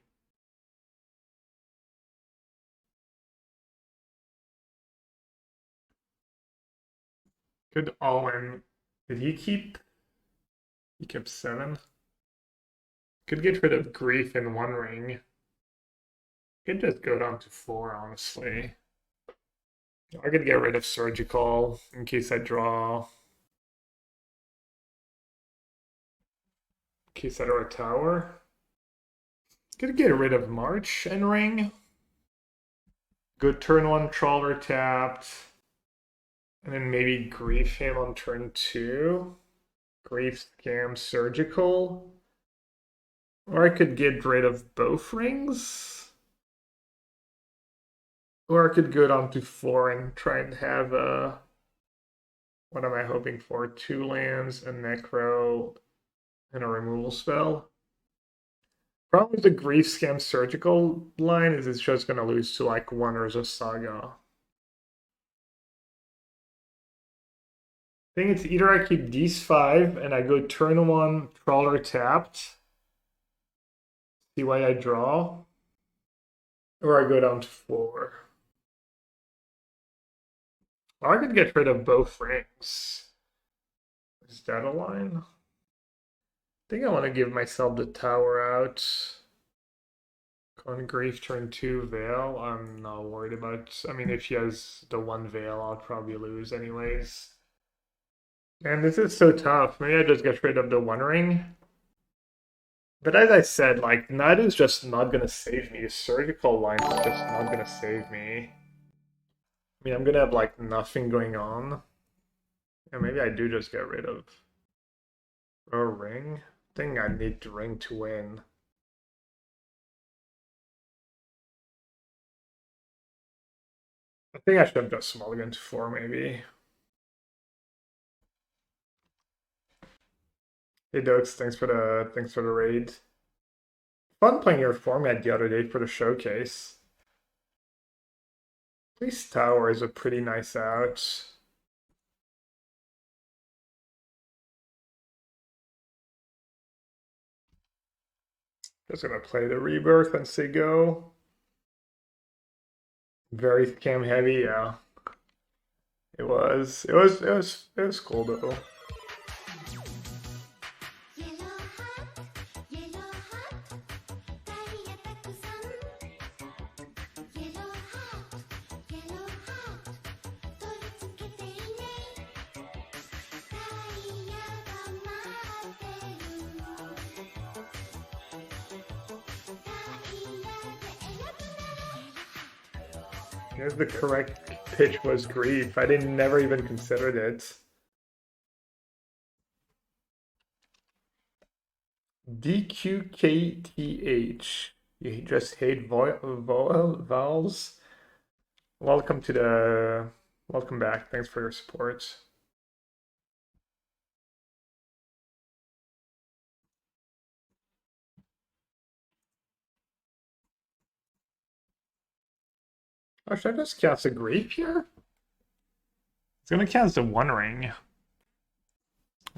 A: Good all-in. Did he keep? He kept 7. Could get rid of Grief in One Ring. Could just go down to 4, honestly. I could get rid of Surgical in case I draw. In case I draw a tower. Could get rid of March and Ring. Good turn 1 Trawler tapped. And then maybe Grief him on turn 2. Grief Scam Surgical. Or I could get rid of both rings. Or I could go down to 4 and try and have a. What am I hoping for? 2 lands, a Necro, and a removal spell. Problem with the Grief Scam Surgical line is it's just going to lose to like 1 Urza Saga. I think it's either I keep these 5 and I go turn 1 Trawler tapped. See why I draw. Or I go down to 4. Or I could get rid of both rings. Is that a line? I think I want to give myself the tower out. On Grief turn 2 Veil, I'm not worried about. I mean, if he has the 1 Veil, I'll probably lose anyways. And this is so tough. Maybe I just get rid of the 1 ring. But as I said, like, Nadu's just not gonna save me. The surgical line is just not gonna save me. I mean, I'm gonna have, like, nothing going on. Yeah, maybe I do just get rid of a ring. I think I need the ring to win. I think I should have just mulliganed to 4, maybe. Hey Dokes, thanks for the raid. Fun playing your format the other day for the showcase. At least tower is a pretty nice out. Just gonna play the Rebirth and say go. Very scam heavy, yeah. It was cool though. Here's the correct pitch was Grief. I didn't never even considered it. DQKTH. You just hate vowels? Welcome back. Thanks for your support. Oh, should I just cast a Grief here? It's gonna cast a One Ring.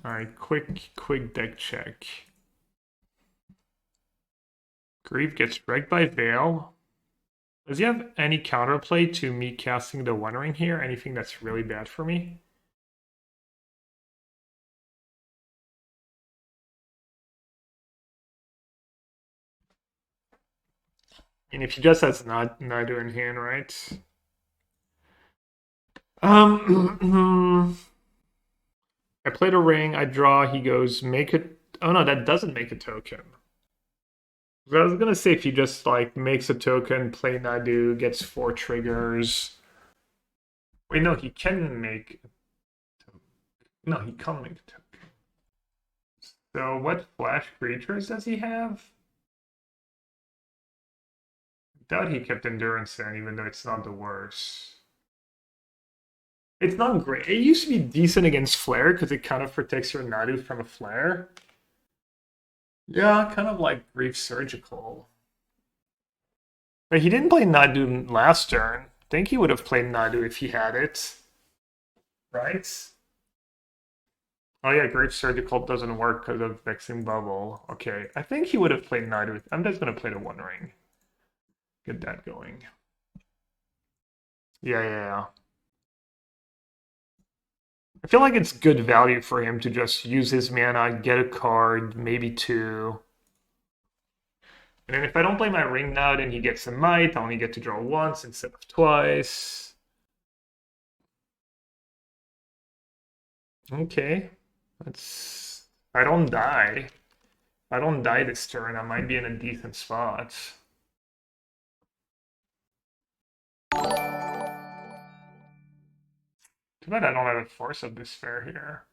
A: Alright, quick deck check. Grief gets wrecked by Veil. Does he have any counterplay to me casting the One Ring here? Anything that's really bad for me? And if he just has Nadu in hand, right? I played a ring, I draw, he goes, make it. Oh no, that doesn't make a token. I was gonna say if he just like makes a token, play Nadu, gets 4 triggers. Wait, no, he can make. No, he can't make a token. So what flash creatures does he have? I doubt he kept Endurance in, even though it's not the worst. It's not great. It used to be decent against Flare because it kind of protects your Nadu from a Flare. Yeah, kind of like Grief Surgical. But he didn't play Nadu last turn. I think he would have played Nadu if he had it. Right? Oh yeah, Grief Surgical doesn't work because of Vexing Bubble. Okay, I think he would have played Nadu. I'm just going to play the One Ring. Get that going. Yeah. I feel like it's good value for him to just use his mana, get a card, maybe 2. And then if I don't play my ring now, then he gets a might. I only get to draw once instead of twice. Okay. I don't die. If I don't die this turn, I might be in a decent spot. Too bad I don't have a Force of Despair here.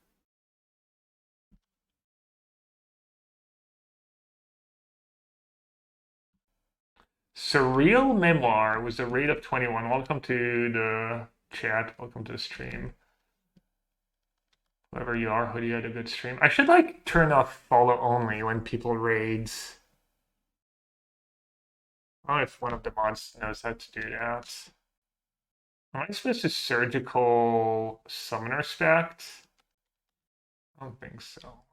A: Surreal Memoir was a rate of 21. Welcome to the chat. Welcome to the stream. Whoever you are, Hoodie had a good stream. I should like turn off follow only when people raids. I don't know if one of the mods knows how to do that. Am I supposed to surgical summoner spect? I don't think so.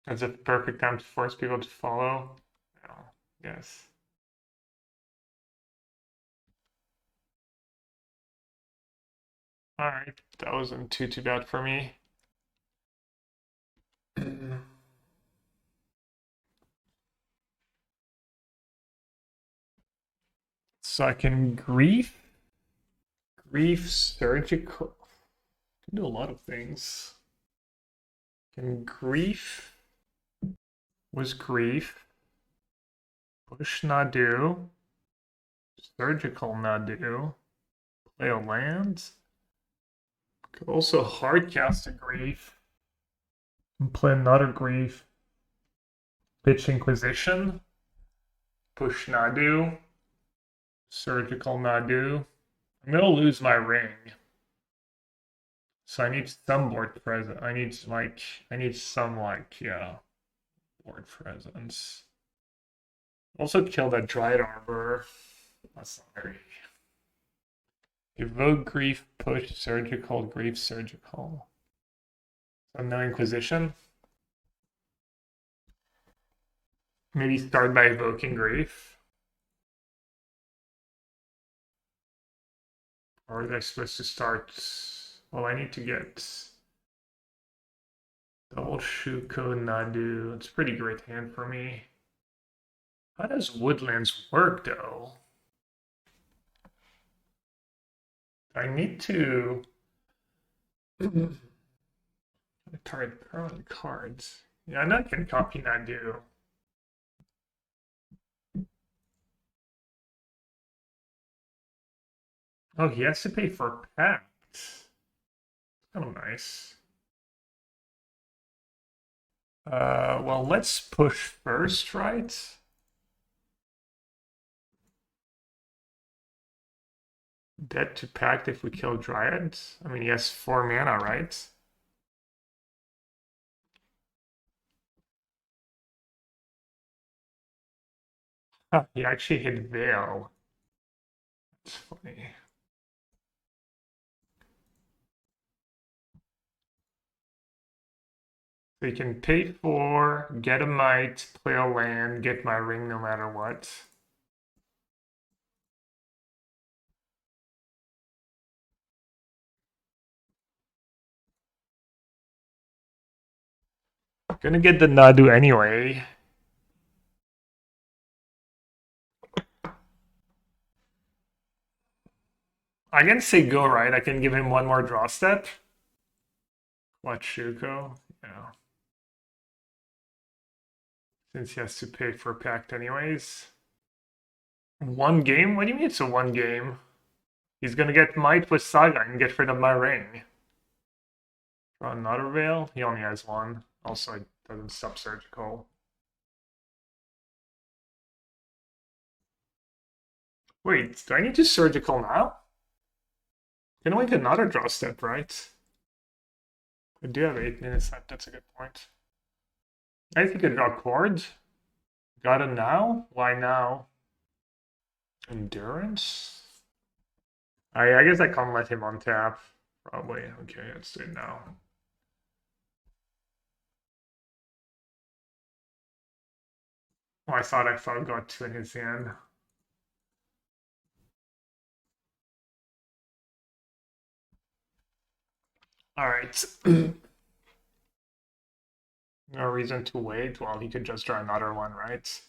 A: Is it the perfect time to force people to follow? No, yes. Alright, that wasn't too bad for me. So I can grief surgical. I can do a lot of things. Can grief was grief. Push Nadu. Surgical Nadu. Play a land. Could also hardcast a grief. And play another grief. Pitch Inquisition. Push Nadu. Surgical Nadu. I'm gonna lose my ring. So I need some board presence. I need some board presence. Also kill that Dryad Arbor. That's not very. Evoke grief, push, surgical, grief, surgical. So no Inquisition. Maybe start by evoking grief. Or are they supposed to start? Well, I need to get double Shuko Nadu. It's a pretty great hand for me. How does Woodlands work though? I need to target permanent cards. Yeah, I know I can copy Nadu. Oh, he has to pay for Pact. Kind of nice. Well, let's push first, right? Dead to Pact if we kill Dryad. I mean, he has 4 mana, right? He actually hit Veil. That's funny. So you can pay 4, get a Might, play a land, get my ring no matter what. Gonna get the Nadu anyway. I can say go, right? I can give him one more draw step. Watch Shuko, yeah. Since he has to pay for a pact anyways. One game? What do you mean it's a one game? He's gonna get Might with Saga and get rid of my ring. Draw another Veil? He only has one. Also, it doesn't stop surgical. Wait, do I need to surgical now? Can wait another draw step, right? I do have 8 minutes left, that's a good point. I think I could draw chords. Got it now? Why now? Endurance? I guess I can't let him untap. Probably. Okay, let's do it now. Oh, I thought I got 2 in his hand. Alright. No reason to wait. Well, he could just draw another one, right?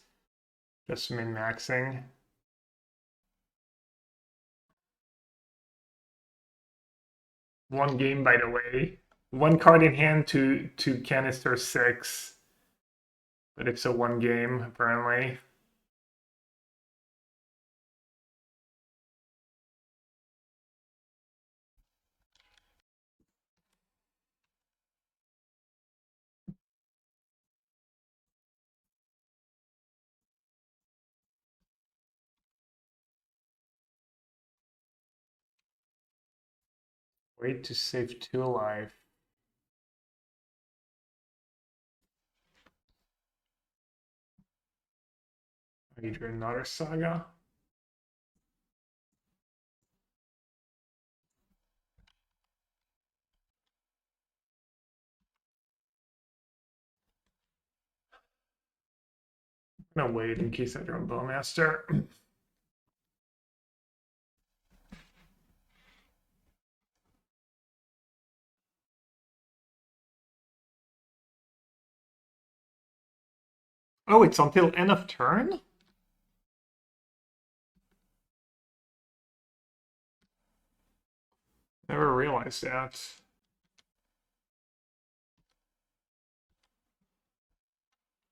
A: Just min-maxing. One game, by the way. One card in hand to canister 6. But it's a one game, apparently. Wait to save 2 life. I need another Saga. I'm gonna wait in case I draw Bowmaster. Oh, it's until end of turn? Never realized that.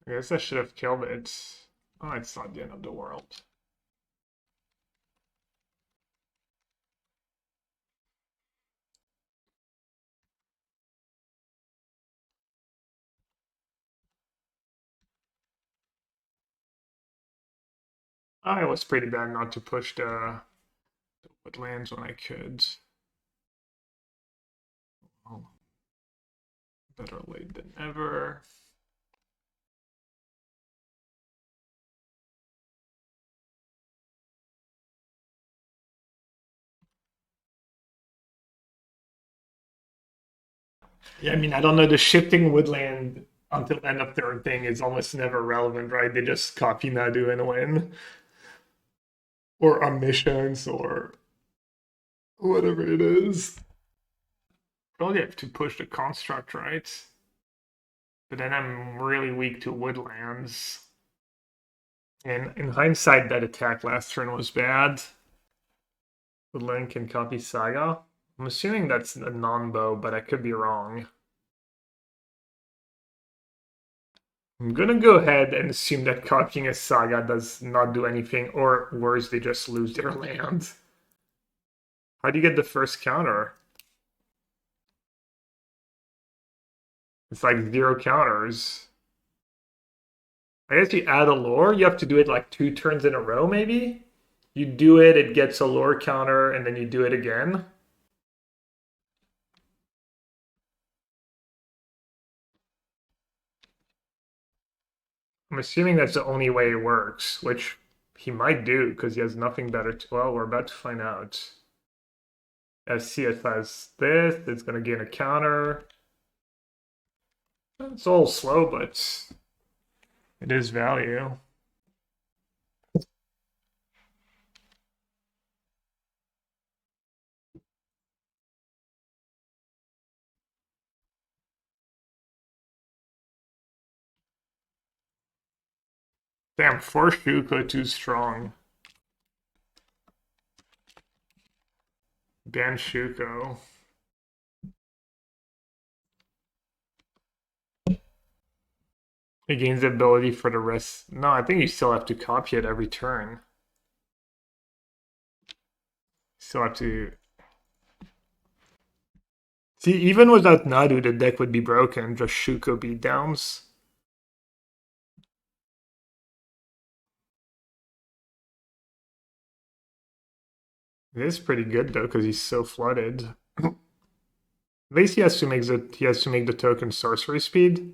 A: I guess I should have killed it. Oh, it's not the end of the world. Oh, it was pretty bad not to push the woodlands when I could. Well, better late than never. Yeah, I mean, I don't know, the shifting woodland until end of turn thing is almost never relevant, right? They just copy Nadu and win. Or omniscience, or whatever it is. Probably have to push the construct, right? But then I'm really weak to woodlands. And in hindsight, that attack last turn was bad. Woodland can copy Saga. I'm assuming that's a non-bow, but I could be wrong. I'm gonna go ahead and assume that copying a Saga does not do anything, or worse, they just lose their land. How do you get the first counter? It's like 0 counters. I guess you add a lore, you have to do it like 2 turns in a row, maybe? You do it, it gets a lore counter, and then you do it again. I'm assuming that's the only way it works, which he might do, because he has nothing better to... Well, we're about to find out. SCS has this, it's going to gain a counter. It's all slow, but it is value. Damn, 4 Shuko too strong. Ban Shuko. It gains the ability for the rest. No, I think you still have to copy it every turn. Still have to... See, even without Nadu, the deck would be broken. Just Shuko beatdowns. It is pretty good though, because he's so flooded. At least he has to make the token sorcery speed.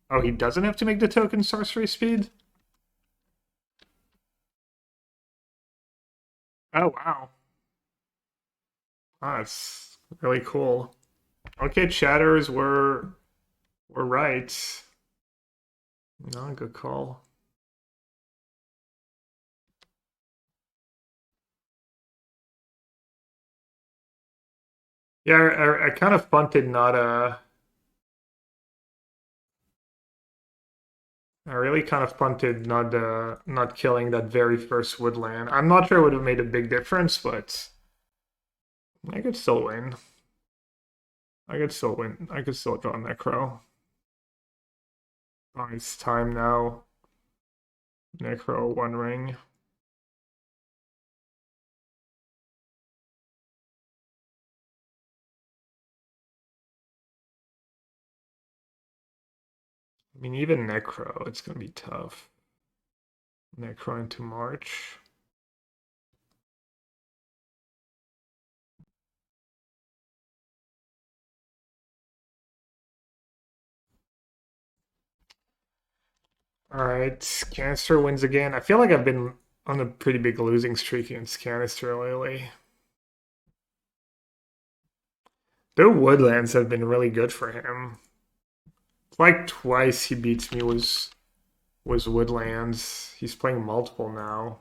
A: Oh, he doesn't have to make the token sorcery speed? Oh wow. Oh, that's really cool. Okay, chatters were right. No, good call. Yeah, I kind of punted not I really kind of punted not killing that very first woodland. I'm not sure it would have made a big difference, but I could still win. I could still win. I could still draw Necro. Oh, it's time now. Necro, 1 ring. I mean, even Necro, it's going to be tough. Necro into March. Alright, Canister wins again. I feel like I've been on a pretty big losing streak against Canister lately. Their woodlands have been really good for him. It's like twice he beats me was woodlands. He's playing multiple now.